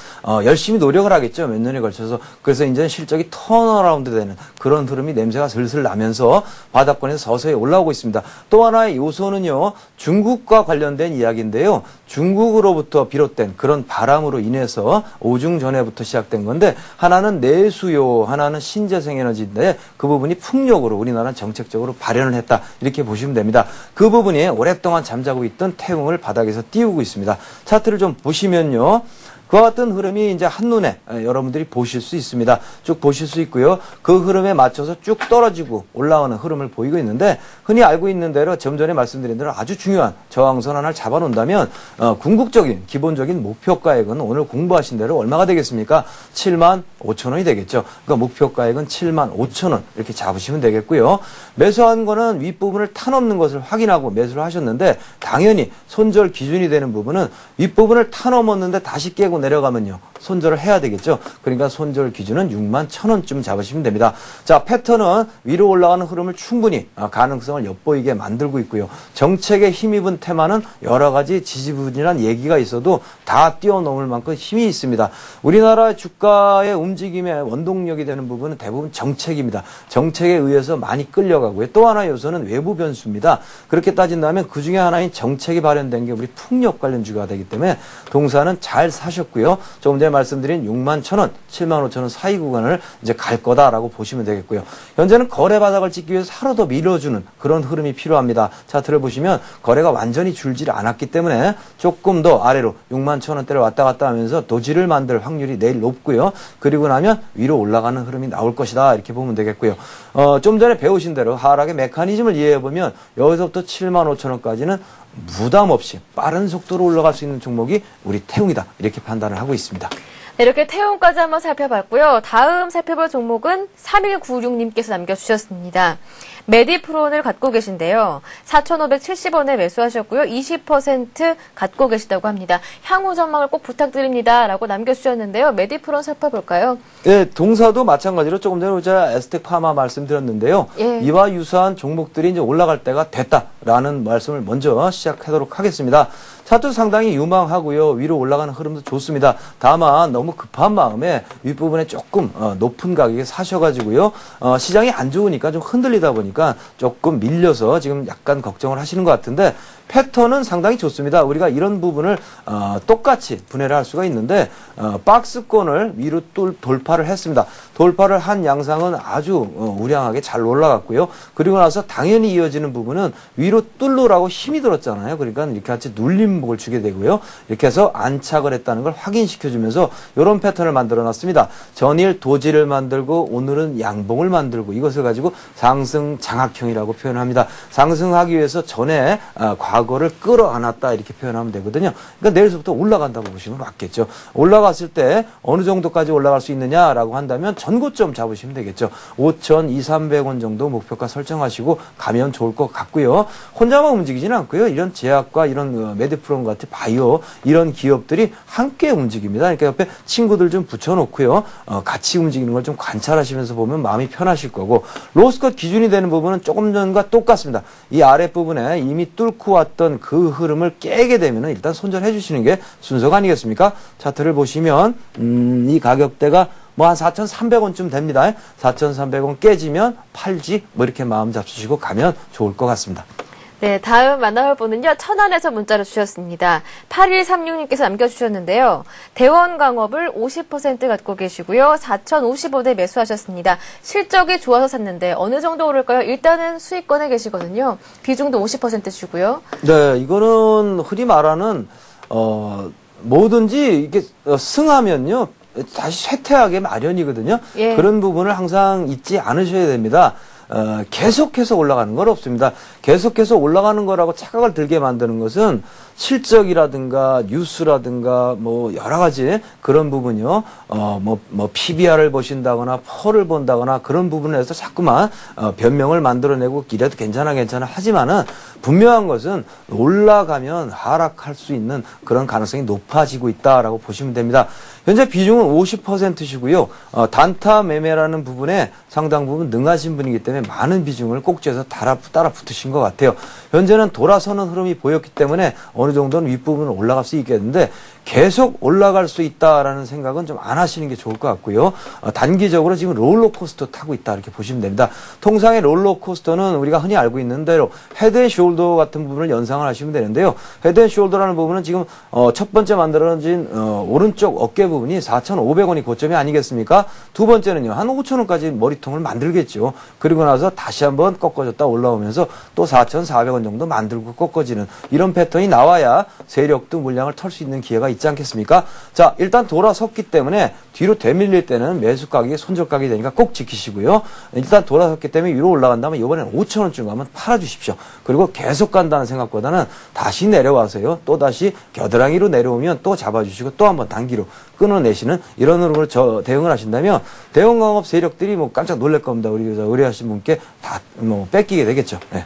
열심히 노력을 하겠죠. 몇 년에 걸쳐서. 그래서 이제 실적이 턴어라운드 되는 그런 흐름이 냄새가 슬슬 나면서 바닥권에서 서서히 올라오고 있습니다. 또 하나의 요소는요. 중국과 관련된 이야기인데요. 중국으로부터 비롯된 그런 바람으로 인해서 오중 전에부터 시작된 건데 하나는 내수요, 하나는 신재생 에너지인데 그 부분이 풍력으로 우리나라는 정책적으로 발현을 했다. 이렇게 보시면 됩니다. 그 부분이 오랫동안 잠자고 있던 태웅을 바닥에서 띄우고 있습니다. 차트를 좀 보시면요. 그와 같은 흐름이 이제 한눈에 여러분들이 보실 수 있습니다. 쭉 보실 수 있고요. 그 흐름에 맞춰서 쭉 떨어지고 올라오는 흐름을 보이고 있는데 흔히 알고 있는 대로 좀 전에 말씀드린 대로 아주 중요한 저항선 하나를 잡아놓는다면 궁극적인 기본적인 목표가액은 오늘 공부하신 대로 얼마가 되겠습니까? 75,000원이 되겠죠. 그러니까 목표가액은 75,000원 이렇게 잡으시면 되겠고요. 매수한 거는 윗부분을 타넘는 것을 확인하고 매수를 하셨는데 당연히 손절 기준이 되는 부분은 윗부분을 타넘었는데 다시 깨고 내려가면요. 손절을 해야 되겠죠. 그러니까 손절 기준은 61,000원쯤 잡으시면 됩니다. 자, 패턴은 위로 올라가는 흐름을 충분히 가능성을 엿보이게 만들고 있고요. 정책에 힘입은 테마는 여러 가지 지지부진한 얘기가 있어도 다 뛰어넘을 만큼 힘이 있습니다. 우리나라 주가의 움직임의 원동력이 되는 부분은 대부분 정책입니다. 정책에 의해서 많이 끌려가고요. 또 하나의 요소는 외부 변수입니다. 그렇게 따진다면 그 중에 하나인 정책이 발현된 게 우리 풍력 관련 주가 되기 때문에 동사는 잘 사셨고요. 조금 전에 말씀드린 61,000원, 75,000원 사이 구간을 이제 갈 거다라고 보시면 되겠고요. 현재는 거래 바닥을 찍기 위해서 하루 더 밀어주는 그런 흐름이 필요합니다. 차트를 보시면 거래가 완전히 줄지 않았기 때문에 조금 더 아래로 61,000원대를 왔다 갔다 하면서 도지를 만들 확률이 내일 높고요. 그리고 나면 위로 올라가는 흐름이 나올 것이다 이렇게 보면 되겠고요. 좀 전에 배우신 대로 하락의 메커니즘을 이해해보면 여기서부터 75,000원까지는 부담 없이 빠른 속도로 올라갈 수 있는 종목이 우리 태웅이다 이렇게 판단을 하고 있습니다. 네, 이렇게 태웅까지 한번 살펴봤고요. 다음 살펴볼 종목은 3196님께서 남겨주셨습니다. 메디프론을 갖고 계신데요. 4,570원에 매수하셨고요. 20% 갖고 계시다고 합니다. 향후 전망을 꼭 부탁드립니다. 라고 남겨주셨는데요. 메디프론 살펴볼까요? 네, 동사도 마찬가지로 조금 전에 제가 에스텍 파마 말씀드렸는데요. 예. 이와 유사한 종목들이 이제 올라갈 때가 됐다라는 말씀을 먼저 시작하도록 하겠습니다. 차트 상당히 유망하고요. 위로 올라가는 흐름도 좋습니다. 다만 너무 급한 마음에 윗부분에 조금 높은 가격에 사셔가지고요. 시장이 안 좋으니까 좀 흔들리다 보니까 조금 밀려서 지금 약간 걱정을 하시는 것 같은데 패턴은 상당히 좋습니다. 우리가 이런 부분을 똑같이 분해를 할 수가 있는데 박스권을 위로 돌파를 했습니다. 돌파를 한 양상은 아주 우량하게 잘 올라갔고요. 그리고 나서 당연히 이어지는 부분은 위로 뚫으라고 힘이 들었잖아요. 그러니까 이렇게 같이 눌림목을 주게 되고요. 이렇게 해서 안착을 했다는 걸 확인시켜주면서 이런 패턴을 만들어놨습니다. 전일 도지를 만들고 오늘은 양봉을 만들고 이것을 가지고 상승 장악형이라고 표현합니다. 상승하기 위해서 전에 과거를 끌어안았다 이렇게 표현하면 되거든요. 그러니까 내일서부터 올라간다고 보시면 맞겠죠. 올라갔을 때 어느 정도까지 올라갈 수 있느냐라고 한다면 전고점 잡으시면 되겠죠. 5,200-300원 정도 목표가 설정하시고 가면 좋을 것 같고요. 혼자만 움직이지는 않고요. 이런 제약과 이런 메디프롬 같은 바이오 이런 기업들이 함께 움직입니다. 그러니까 옆에 친구들 좀 붙여놓고요. 같이 움직이는 걸 좀 관찰하시면서 보면 마음이 편하실 거고 로스컷 기준이 되는 부분은 조금 전과 똑같습니다. 이 아랫부분에 이미 뚫고 왔던 그 흐름을 깨게 되면 일단 손절해 주시는 게 순서가 아니겠습니까? 차트를 보시면 이 가격대가 뭐 한 4,300원쯤 됩니다. 4,300원 깨지면 팔지 뭐 이렇게 마음 잡수시고 가면 좋을 것 같습니다. 네, 다음 만나볼 분은요. 천안에서 문자를 주셨습니다. 8136님께서 남겨주셨는데요. 대원광업을 50% 갖고 계시고요. 4,055대 매수하셨습니다. 실적이 좋아서 샀는데 어느 정도 오를까요? 일단은 수익권에 계시거든요. 비중도 50% 주고요. 네, 이거는 흔히 말하는 뭐든지 이게 승하면요. 다시 쇠퇴하게 마련이거든요. 예. 그런 부분을 항상 잊지 않으셔야 됩니다. 계속해서 올라가는 건 없습니다. 계속해서 올라가는 거라고 착각을 들게 만드는 것은 실적이라든가 뉴스라든가 뭐 여러 가지 그런 부분이요. 뭐 PBR을 보신다거나 펄을 본다거나 그런 부분에서 자꾸만 변명을 만들어내고 이래도 괜찮아 하지만은 분명한 것은 올라가면 하락할 수 있는 그런 가능성이 높아지고 있다라고 보시면 됩니다. 현재 비중은 50%시고요. 단타 매매라는 부분에 상당 부분 능하신 분이기 때문에 많은 비중을 꼭지에서 따라 붙으신 것 같아요. 현재는 돌아서는 흐름이 보였기 때문에 어느 정도는 윗부분은 올라갈 수 있겠는데 계속 올라갈 수 있다라는 생각은 좀 안 하시는 게 좋을 것 같고요. 단기적으로 지금 롤러코스터 타고 있다 이렇게 보시면 됩니다. 통상의 롤러코스터는 우리가 흔히 알고 있는 대로 헤드앤숄더 같은 부분을 연상을 하시면 되는데요. 헤드앤숄더라는 부분은 지금 첫 번째 만들어진 오른쪽 어깨 부분이 4,500원이 고점이 아니겠습니까? 두 번째는요. 한 5,000원까지 머리통을 만들겠죠. 그리고 나서 다시 한번 꺾어졌다 올라오면서 또 4,400원 정도 만들고 꺾어지는 이런 패턴이 나와야 세력도 물량을 털 수 있는 기회가 있지 않겠습니까? 자, 일단 돌아섰기 때문에 뒤로 되밀릴 때는 매수 가격이 손절 가격이 되니까 꼭 지키시고요. 일단 돌아섰기 때문에 위로 올라간다면 이번에는 5,000원쯤 가면 팔아주십시오. 그리고 계속 간다는 생각보다는 다시 내려와서요. 또 다시 겨드랑이로 내려오면 또 잡아주시고 또 한번 단기로 끊어내시는 이런 흐름으로 대응을 하신다면 대형광업 세력들이 뭐 깜짝 놀랄 겁니다. 우리 의뢰하신 분께 다 뭐 뺏기게 되겠죠. 네.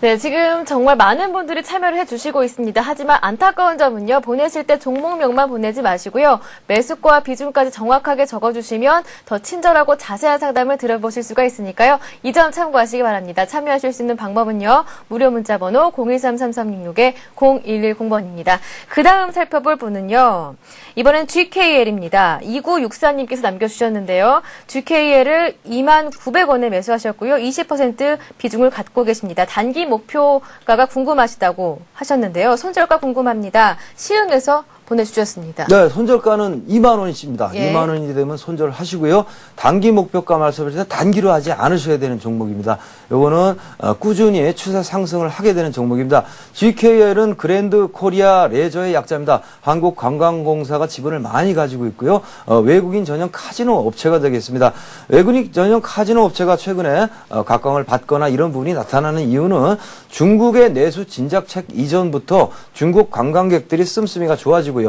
네, 지금 정말 많은 분들이 참여를 해주시고 있습니다. 하지만 안타까운 점은요. 보내실 때 종목명만 보내지 마시고요. 매수가 비중까지 정확하게 적어주시면 더 친절하고 자세한 상담을 들어보실 수가 있으니까요. 이 점 참고하시기 바랍니다. 참여하실 수 있는 방법은요. 무료 문자번호 0133366-0110번입니다. 그 다음 살펴볼 분은요. 이번엔 GKL입니다. 2964님께서 남겨주셨는데요. GKL을 29,900원에 매수하셨고요. 20% 비중을 갖고 계십니다. 단기 목표가가 궁금하시다고 하셨는데요. 손절가 궁금합니다. 시흥에서 보내주셨습니다. 네, 손절가는 2만 원이십니다. 예. 2만 원이 되면 손절하시고요. 단기 목표가 말씀하실 때 단기로 하지 않으셔야 되는 종목입니다. 요거는 꾸준히 추세 상승을 하게 되는 종목입니다. GKL은 그랜드 코리아 레저의 약자입니다. 한국관광공사가 지분을 많이 가지고 있고요. 외국인 전용 카지노 업체가 되겠습니다. 외국인 전용 카지노 업체가 최근에 각광을 받거나 이런 부분이 나타나는 이유는 중국의 내수 진작책 이전부터 중국 관광객들이 씀씀이가 좋아지고요.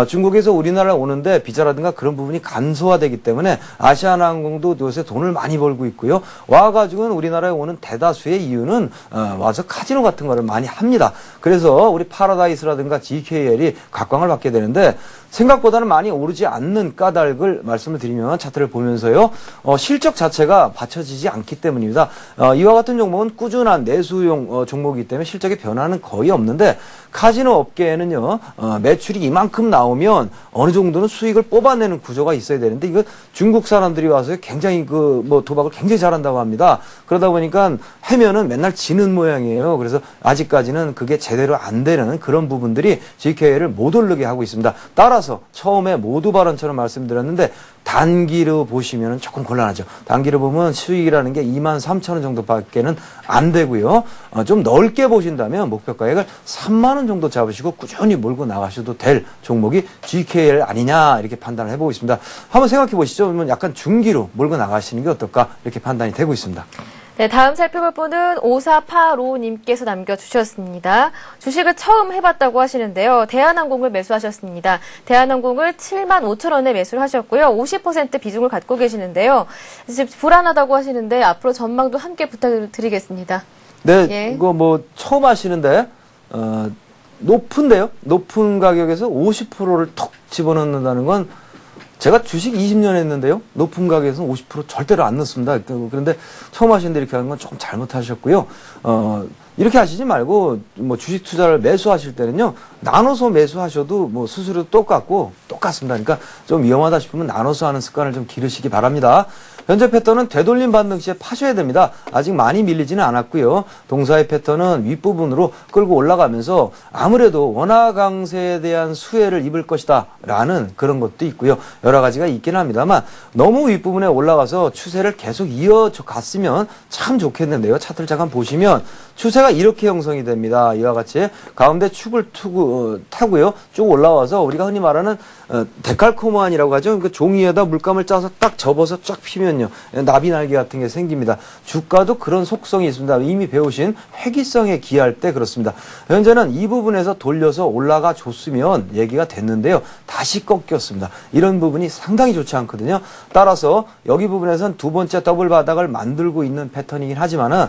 중국에서 우리나라에 오는데 비자라든가 그런 부분이 간소화되기 때문에 아시아나항공도 요새 돈을 많이 벌고 있고요. 와가지고는 우리나라에 오는 대다수의 이유는 와서 카지노 같은 거를 많이 합니다. 그래서 우리 파라다이스라든가 GKL이 각광을 받게 되는데 생각보다는 많이 오르지 않는 까닭을 말씀을 드리면 차트를 보면서요. 실적 자체가 받쳐지지 않기 때문입니다. 이와 같은 종목은 꾸준한 내수용 종목이기 때문에 실적의 변화는 거의 없는데 카지노 업계에는요. 매출이 이만큼 나오면 어느 정도는 수익을 뽑아내는 구조가 있어야 되는데 이거 중국 사람들이 와서 굉장히 도박을 굉장히 잘한다고 합니다. 그러다 보니까 해면은 맨날 지는 모양이에요. 그래서 아직까지는 그게 제대로 안 되는 그런 부분들이 GK를 못 오르게 하고 있습니다. 따라서 처음에 모두 발언처럼 말씀드렸는데 단기로 보시면 조금 곤란하죠. 단기로 보면 수익이라는 게 23,000원 정도밖에는 안 되고요. 좀 넓게 보신다면 목표가액을 3만 원 정도 잡으시고 꾸준히 몰고 나가셔도 될 종목이 GKL 아니냐 이렇게 판단을 해보고 있습니다. 한번 생각해 보시죠. 그러면 약간 중기로 몰고 나가시는 게 어떨까 이렇게 판단이 되고 있습니다. 네, 다음 살펴볼 분은 5485님께서 남겨주셨습니다. 주식을 처음 해봤다고 하시는데요. 대한항공을 매수하셨습니다. 대한항공을 75,000원에 매수를 하셨고요. 50% 비중을 갖고 계시는데요. 지금 불안하다고 하시는데 앞으로 전망도 함께 부탁드리겠습니다. 네, 예. 이거 처음 하시는데 높은데요. 높은 가격에서 50%를 톡 집어넣는다는 건 제가 주식 20년 했는데요. 높은 가격에서는 50% 절대로 안 넣습니다. 그런데 처음 하시는데 이렇게 하는 건 조금 잘못하셨고요. 이렇게 하시지 말고 주식 투자를 매수하실 때는요. 나눠서 매수하셔도 수수료도 똑같습니다. 그러니까 좀 위험하다 싶으면 나눠서 하는 습관을 좀 기르시기 바랍니다. 현재 패턴은 되돌림 반등 시에 파셔야 됩니다. 아직 많이 밀리지는 않았고요. 동사의 패턴은 윗부분으로 끌고 올라가면서 아무래도 원화 강세에 대한 수혜를 입을 것이다 라는 그런 것도 있고요. 여러 가지가 있긴 합니다만 너무 윗부분에 올라가서 추세를 계속 이어갔으면 참 좋겠는데요. 차트를 잠깐 보시면 추세가 이렇게 형성이 됩니다. 이와 같이 가운데 축을 타고요. 쭉 올라와서 우리가 흔히 말하는 데칼코마니라고 하죠. 그러니까 종이에다 물감을 짜서 딱 접어서 쫙 피면요. 나비날개 같은 게 생깁니다. 주가도 그런 속성이 있습니다. 이미 배우신 회귀성에 기할 때 그렇습니다. 현재는 이 부분에서 돌려서 올라가 줬으면 얘기가 됐는데요. 다시 꺾였습니다. 이런 부분이 상당히 좋지 않거든요. 따라서 여기 부분에서는 두 번째 더블 바닥을 만들고 있는 패턴이긴 하지만은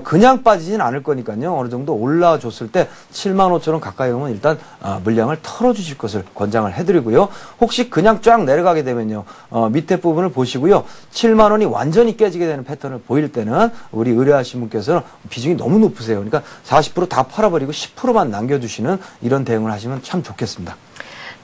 그냥 빠지진 않을 거니까요. 어느 정도 올라줬을 때 75,000원 가까이 오면 일단 물량을 털어주실 것을 권장을 해드리고요. 혹시 그냥 쫙 내려가게 되면요. 밑에 부분을 보시고요. 7만 원이 완전히 깨지게 되는 패턴을 보일 때는 우리 의뢰하신 분께서는 비중이 너무 높으세요. 그러니까 40%다 팔아버리고 10%만 남겨두시는 이런 대응을 하시면 참 좋겠습니다.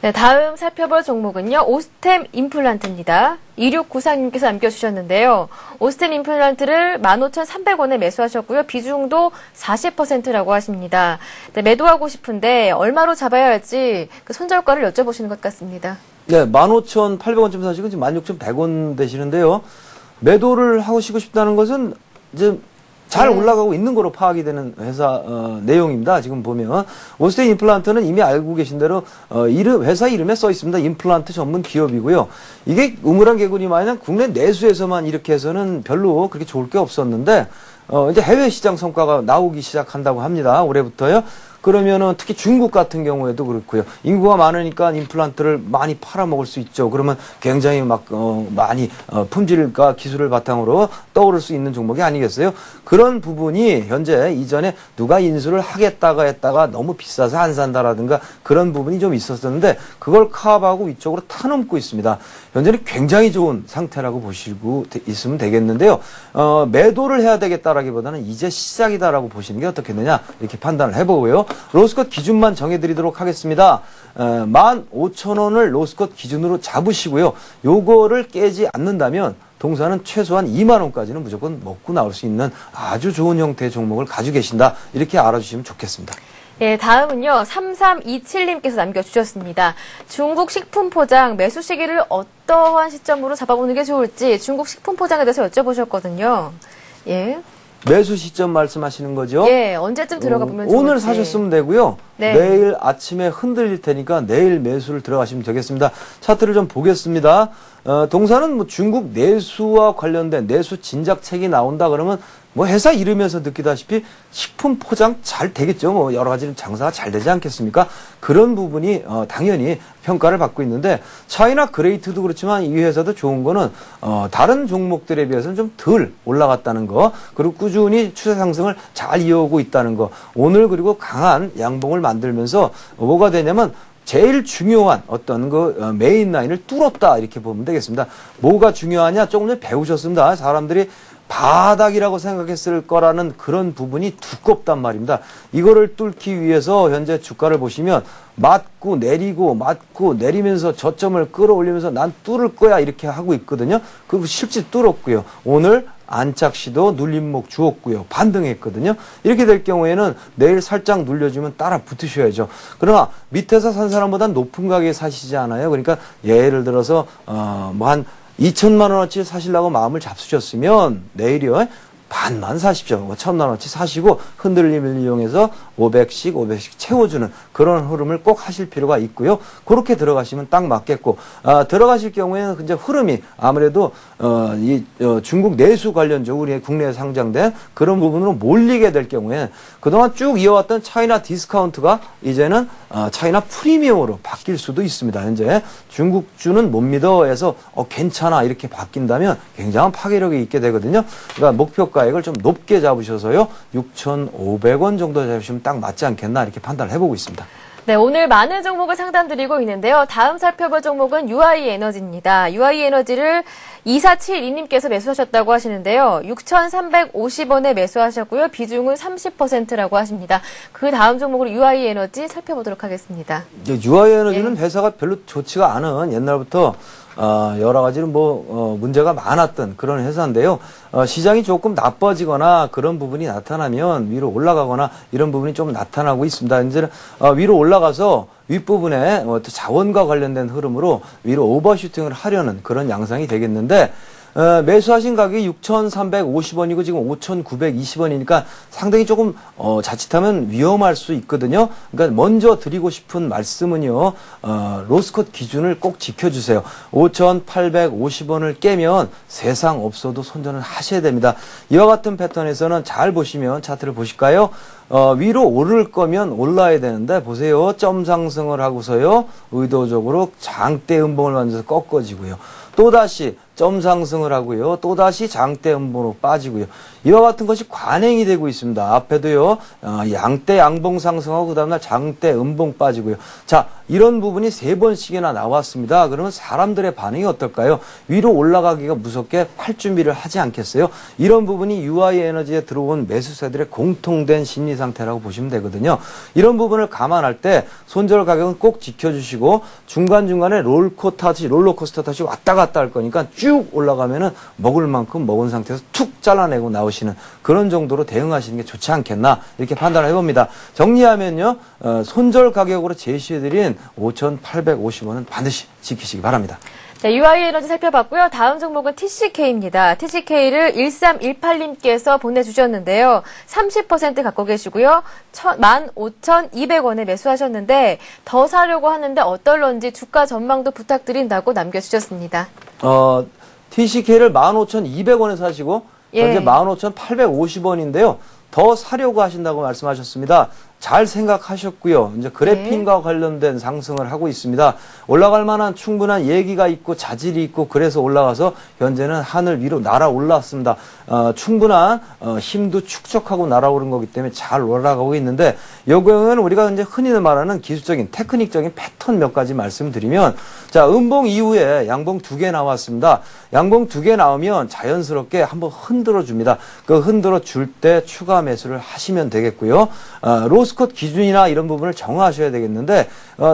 네, 다음 살펴볼 종목은요. 오스템 임플란트입니다. 2694님께서 남겨주셨는데요. 오스템 임플란트를 15,300원에 매수하셨고요. 비중도 40%라고 하십니다. 네, 매도하고 싶은데 얼마로 잡아야 할지 그 손절가를 여쭤보시는 것 같습니다. 네, 15,800원쯤 사시고 지금 16,100원 되시는데요. 매도를 하시고 싶다는 것은 이제 잘 올라가고 있는 거로 파악이 되는 회사 내용입니다. 지금 보면 오스템 임플란트는 이미 알고 계신 대로 회사 이름에 써 있습니다. 임플란트 전문 기업이고요. 이게 우물안 개구리마냥 국내 내수에서만 이렇게 해서는 별로 그렇게 좋을 게 없었는데 이제 해외 시장 성과가 나오기 시작한다고 합니다. 올해부터요. 그러면은 특히 중국 같은 경우에도 그렇고요. 인구가 많으니까 임플란트를 많이 팔아먹을 수 있죠. 그러면 굉장히 많이 품질과 기술을 바탕으로 떠오를 수 있는 종목이 아니겠어요? 그런 부분이 현재 이전에 누가 인수를 하겠다가 했다가 너무 비싸서 안 산다라든가 그런 부분이 좀 있었었는데 그걸 카업하고 위쪽으로 타넘고 있습니다. 현재는 굉장히 좋은 상태라고 보시고 있으면 되겠는데요. 매도를 해야 되겠다라기보다는 이제 시작이다라고 보시는 게 어떻겠느냐 이렇게 판단을 해보고요. 로스컷 기준만 정해드리도록 하겠습니다. 15,000원을 로스컷 기준으로 잡으시고요. 요거를 깨지 않는다면 동사는 최소한 2만 원까지는 무조건 먹고 나올 수 있는 아주 좋은 형태의 종목을 가지고 계신다. 이렇게 알아주시면 좋겠습니다. 예, 다음은요. 3327님께서 남겨주셨습니다. 중국 식품 포장 매수 시기를 어떠한 시점으로 잡아보는 게 좋을지 중국 식품 포장에 대해서 여쭤보셨거든요. 예. 매수 시점 말씀하시는 거죠? 예, 언제쯤 들어가 보면 좋을지. 오늘 사셨으면 되고요. 네. 내일 아침에 흔들릴 테니까 내일 매수를 들어가시면 되겠습니다. 차트를 좀 보겠습니다. 동사는 중국 내수와 관련된 내수 진작책이 나온다 그러면 회사 이름에서 듣기다시피 식품 포장 잘 되겠죠. 여러 가지 장사가 잘 되지 않겠습니까? 그런 부분이 당연히 평가를 받고 있는데 차이나 그레이트도 그렇지만 이 회사도 좋은 거는 다른 종목들에 비해서는 좀 덜 올라갔다는 거 그리고 꾸준히 추세 상승을 잘 이어오고 있다는 거 오늘 그리고 강한 양봉을 만들면서 뭐가 되냐면 제일 중요한 어떤 그 메인 라인을 뚫었다 이렇게 보면 되겠습니다. 뭐가 중요하냐? 조금 전에 배우셨습니다. 사람들이 바닥이라고 생각했을 거라는 그런 부분이 두껍단 말입니다. 이거를 뚫기 위해서 현재 주가를 보시면 맞고 내리고 맞고 내리면서 저점을 끌어올리면서 난 뚫을 거야 이렇게 하고 있거든요. 그리고 실제 뚫었고요. 오늘 안착시도 눌림목 주었고요. 반등했거든요. 이렇게 될 경우에는 내일 살짝 눌려주면 따라 붙으셔야죠. 그러나 밑에서 산 사람보다 높은 가격에 사시지 않아요. 그러니까 예를 들어서 뭐 한 2천만 원어치 사시려고 마음을 잡수셨으면 내일이요. 반만 사십시오. 1,000만 원어치 사시고 흔들림을 이용해서 500씩 채워주는 그런 흐름을 꼭 하실 필요가 있고요. 그렇게 들어가시면 딱 맞겠고 들어가실 경우에는 이제 흐름이 아무래도 중국 내수 관련주 우리 국내에 상장된 그런 부분으로 몰리게 될 경우에 그동안 쭉 이어왔던 차이나 디스카운트가 이제는 차이나 프리미엄으로 바뀔 수도 있습니다. 현재 중국주는 못 믿어에서 괜찮아 이렇게 바뀐다면 굉장한 파괴력이 있게 되거든요. 그러니까 목표 가액을 좀 높게 잡으셔서요. 6,500원 정도 잡으시면 딱 맞지 않겠나 이렇게 판단을 해보고 있습니다. 네, 오늘 많은 종목을 상담드리고 있는데요. 다음 살펴볼 종목은 UI에너지입니다. UI에너지를 2472님께서 매수하셨다고 하시는데요. 6,350원에 매수하셨고요. 비중은 30%라고 하십니다. 그 다음 종목으로 UI에너지 살펴보도록 하겠습니다. UI에너지는 회사가 별로 좋지가 않은 옛날부터 여러 가지로 문제가 많았던 그런 회사인데요. 시장이 조금 나빠지거나 그런 부분이 나타나면 위로 올라가거나 이런 부분이 좀 나타나고 있습니다. 이제는 위로 올라가서 윗부분에 자원과 관련된 흐름으로 위로 오버슈팅을 하려는 그런 양상이 되겠는데 매수하신 가격이 6,350원이고 지금 5,920원이니까 상당히 조금 자칫하면 위험할 수 있거든요. 그러니까 먼저 드리고 싶은 말씀은요. 로스컷 기준을 꼭 지켜주세요. 5,850원을 깨면 세상 없어도 손절을 하셔야 됩니다. 이와 같은 패턴에서는 잘 보시면 차트를 보실까요? 위로 오를 거면 올라야 되는데 보세요. 점 상승을 하고서요. 의도적으로 장대 음봉을 만들어서 꺾어지고요. 또다시 점 상승을 하고요. 또다시 장대 음봉으로 빠지고요. 이와 같은 것이 관행이 되고 있습니다. 앞에도요. 양대 양봉 상승하고 그 다음날 장대 음봉 빠지고요. 자, 이런 부분이 3번씩이나 나왔습니다. 그러면 사람들의 반응이 어떨까요? 위로 올라가기가 무섭게 팔 준비를 하지 않겠어요? 이런 부분이 UI에너지에 들어온 매수세들의 공통된 심리 상태라고 보시면 되거든요. 이런 부분을 감안할 때 손절 가격은 꼭 지켜주시고 중간중간에 롤러코스터 탓이 왔다 갔다 할 거니까 쭉 올라가면은 먹을 만큼 먹은 상태에서 툭 잘라내고 나오시는 그런 정도로 대응하시는 게 좋지 않겠나 이렇게 판단을 해봅니다. 정리하면요. 손절 가격으로 제시해드린 5,850원은 반드시 지키시기 바랍니다. 네, UI에너지 살펴봤고요. 다음 종목은 TCK입니다. TCK를 1318님께서 보내주셨는데요. 30% 갖고 계시고요. 15,200원에 매수하셨는데 더 사려고 하는데 어떨런지 주가 전망도 부탁드린다고 남겨주셨습니다. TCK를 15,200원에 사시고 현재 15,850원인데요. 더 사려고 하신다고 말씀하셨습니다. 잘 생각하셨고요. 이제 그래핀과 관련된 상승을 하고 있습니다. 올라갈 만한 충분한 얘기가 있고 자질이 있고 그래서 올라가서 현재는 하늘 위로 날아올랐습니다. 충분한 힘도 축적하고 날아오른 거기 때문에 잘 올라가고 있는데 이 경우에는 우리가 이제 흔히 말하는 기술적인 테크닉적인 패턴 몇 가지 말씀드리면 자, 음봉 이후에 양봉 2개 나왔습니다. 양봉 2개 나오면 자연스럽게 한번 흔들어 줍니다. 그 흔들어 줄 때 추가 매수를 하시면 되겠고요. 로스컷 기준이나 이런 부분을 정하셔야 되겠는데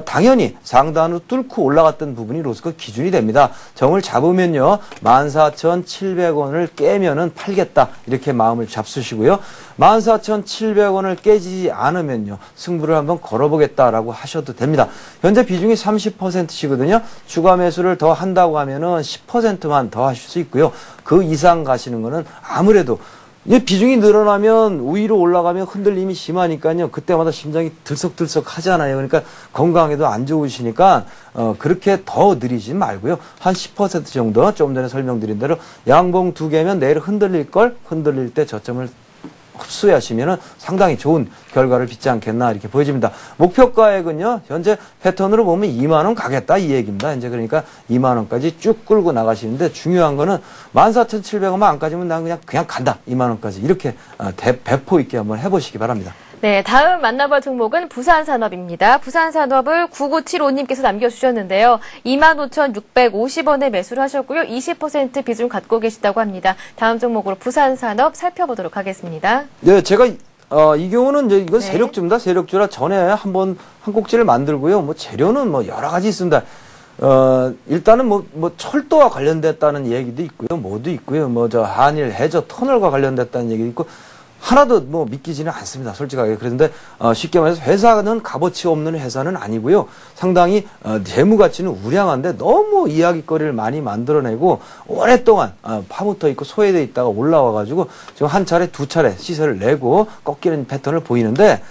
당연히 상단으로 뚫고 올라갔던 부분이 로스컷 기준이 됩니다. 정을 잡으면요. 14,700원을 깨면은 팔겠다. 이렇게 마음을 잡수시고요. 14,700원을 깨지지 않으면요. 승부를 한번 걸어보겠다라고 하셔도 됩니다. 현재 비중이 30%시거든요. 추가 매수를 더 한다고 하면은 10%만 더 하실 수 있고요. 그 이상 가시는 거는 아무래도 비중이 늘어나면 위로 올라가면 흔들림이 심하니까요. 그때마다 심장이 들썩들썩 하잖아요. 그러니까 건강에도 안 좋으시니까 그렇게 더 느리지 말고요. 한 10% 정도 좀 전에 설명드린 대로 양봉 2개면 내일 흔들릴 때 저점을 흡수하시면은 상당히 좋은 결과를 빚지 않겠나 이렇게 보여집니다. 목표 가액은요. 현재 패턴으로 보면 2만 원 가겠다 이 얘기입니다. 이제 그러니까 2만 원까지 쭉 끌고 나가시는데 중요한 거는 14,700원만 안 까지면 난 그냥 간다. 2만 원까지 이렇게 배포 있게 한번 해보시기 바랍니다. 네, 다음 만나볼 종목은 부산산업입니다. 부산산업을 9975님께서 남겨주셨는데요. 25,650원에 매수를 하셨고요. 20% 비중 갖고 계시다고 합니다. 다음 종목으로 부산산업 살펴보도록 하겠습니다. 네, 제가 이 경우는 이제 이건 네. 세력주입니다. 세력주라 전에 한 꼭지를 만들고요. 뭐 재료는 뭐 여러 가지 있습니다. 일단은 뭐 철도와 관련됐다는 얘기도 있고요. 뭐도 있고요. 뭐 저 한일 해저 터널과 관련됐다는 얘기도 있고, 하나도 뭐 믿기지는 않습니다. 솔직하게. 그런데 쉽게 말해서 회사는 값어치 없는 회사는 아니고요. 상당히 재무 가치는 우량한데 너무 이야기거리를 많이 만들어내고 오랫동안 파묻혀 있고 소외돼 있다가 올라와가지고 지금 한 차례 두 차례 시세를 내고 꺾이는 패턴을 보이는데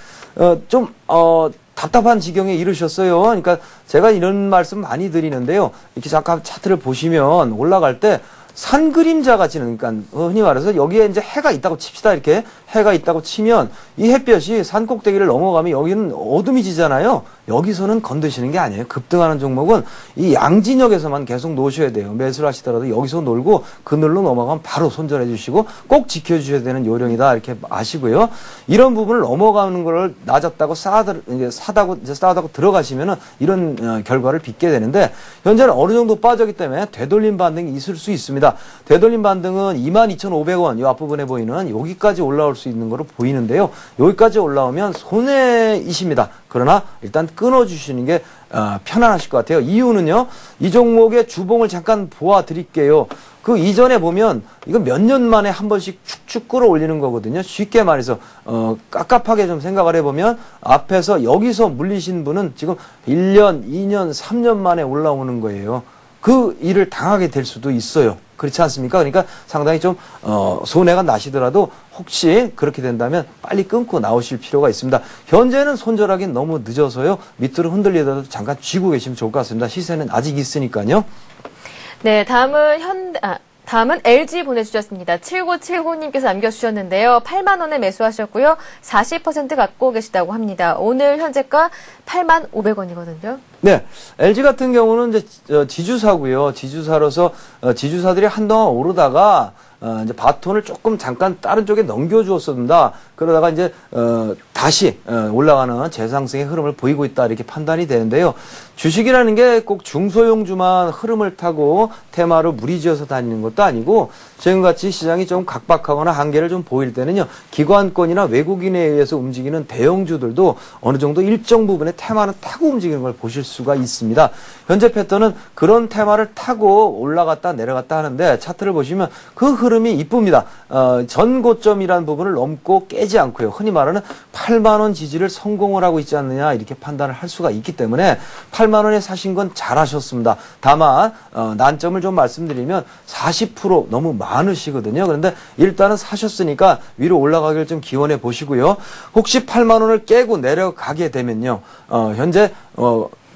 답답한 지경에 이르셨어요. 그러니까 제가 이런 말씀 많이 드리는데요. 이렇게 잠깐 차트를 보시면 올라갈 때 산 그림자 같이, 그러니까 흔히 말해서 여기에 이제 해가 있다고 칩시다. 이렇게 해가 있다고 치면 이 햇볕이 산 꼭대기를 넘어가면 여기는 어둠이 지잖아요. 여기서는 건드시는 게 아니에요. 급등하는 종목은 이 양진역에서만 계속 놓으셔야 돼요. 매수를 하시더라도 여기서 놀고 그늘로 넘어가면 바로 손절해 주시고 꼭 지켜주셔야 되는 요령이다. 이렇게 아시고요. 이런 부분을 넘어가는 걸 낮았다고 싸다고 들어가시면은 이런 결과를 빚게 되는데, 현재는 어느 정도 빠졌기 때문에 되돌림 반등이 있을 수 있습니다. 되돌림 반등은 22,500원 이 앞부분에 보이는 여기까지 올라올 수 있는 거로 보이는데요. 여기까지 올라오면 손해이십니다. 그러나 일단 끊어주시는 게 편안하실 것 같아요. 이유는요, 이 종목의 주봉을 잠깐 보아드릴게요. 그 이전에 보면 이거 몇 년 만에 한 번씩 축축 끌어올리는 거거든요. 쉽게 말해서 깝깝하게 좀 생각을 해보면 앞에서 여기서 물리신 분은 지금 1년, 2년, 3년 만에 올라오는 거예요. 그 일을 당하게 될 수도 있어요. 그렇지 않습니까? 그러니까 상당히 좀 손해가 나시더라도 혹시 그렇게 된다면 빨리 끊고 나오실 필요가 있습니다. 현재는 손절하기는 너무 늦어서요. 밑으로 흔들리더라도 잠깐 쥐고 계시면 좋을 것 같습니다. 시세는 아직 있으니까요. 네, 다음은 LG 보내주셨습니다. 7979님께서 남겨주셨는데요. 8만 원에 매수하셨고요. 40% 갖고 계시다고 합니다. 오늘 현재가 8만 500원이거든요. 네, LG 같은 경우는 이제 지주사고요. 지주사로서 지주사들이 한동안 오르다가 이제 바톤을 조금 잠깐 다른 쪽에 넘겨주었습니다. 그러다가 이제 다시 올라가는 재상승의 흐름을 보이고 있다, 이렇게 판단이 되는데요. 주식이라는 게 꼭 중소형주만 흐름을 타고 테마로 무리지어서 다니는 것도 아니고, 지금같이 시장이 좀 각박하거나 한계를 좀 보일 때는요, 기관권이나 외국인에 의해서 움직이는 대형주들도 어느 정도 일정 부분의 테마는 타고 움직이는 걸 보실 수가 있습니다. 현재 패턴은 그런 테마를 타고 올라갔다 내려갔다 하는데, 차트를 보시면 그 흐름이 이쁩니다. 전고점이라는 부분을 넘고 깨지 않고요. 흔히 말하는 8만 원 지지를 성공을 하고 있지 않느냐, 이렇게 판단을 할 수가 있기 때문에 8만 원에 사신 건 잘하셨습니다. 다만 난점을 좀 말씀드리면 40% 너무 많으시거든요. 그런데 일단은 사셨으니까 위로 올라가기를 좀 기원해 보시고요. 혹시 8만 원을 깨고 내려가게 되면요, 현재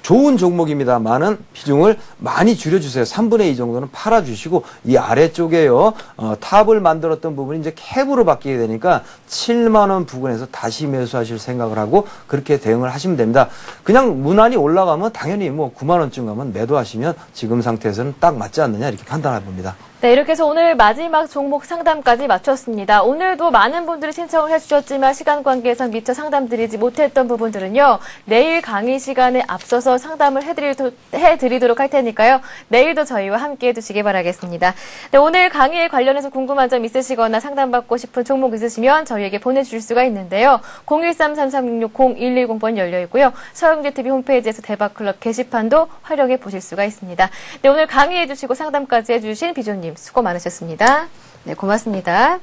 좋은 종목입니다만은 비중을 많이 줄여주세요. 3분의 2 정도는 팔아주시고, 이 아래쪽에요, 탑을 만들었던 부분이 이제 캡으로 바뀌게 되니까 7만 원 부근에서 다시 매수하실 생각을 하고 그렇게 대응을 하시면 됩니다. 그냥 무난히 올라가면 당연히 뭐 9만 원쯤 가면 매도하시면 지금 상태에서는 딱 맞지 않느냐, 이렇게 판단해 봅니다. 네, 이렇게 해서 오늘 마지막 종목 상담까지 마쳤습니다. 오늘도 많은 분들이 신청을 해주셨지만 시간 관계상 미처 상담드리지 못했던 부분들은요, 내일 강의 시간에 앞서서 상담을 해드리도록 할 테니까요. 내일도 저희와 함께해 주시기 바라겠습니다. 네, 오늘 강의에 관련해서 궁금한 점 있으시거나 상담받고 싶은 종목 있으시면 저희에게 보내주실 수가 있는데요. 013-3366-0110번 열려있고요. 서영재TV 홈페이지에서 대박클럽 게시판도 활용해 보실 수가 있습니다. 네, 오늘 강의해 주시고 상담까지 해주신 비조님 수고 많으셨습니다. 네, 고맙습니다.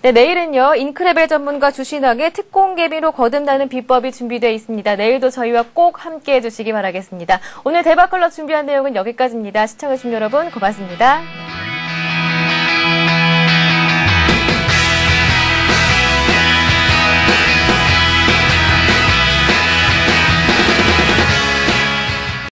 네, 내일은요, 인크레벨 전문가 주신학의 특공개미로 거듭나는 비법이 준비되어 있습니다. 내일도 저희와 꼭 함께 해주시기 바라겠습니다. 오늘 대박클럽 준비한 내용은 여기까지입니다. 시청해주신 여러분 고맙습니다.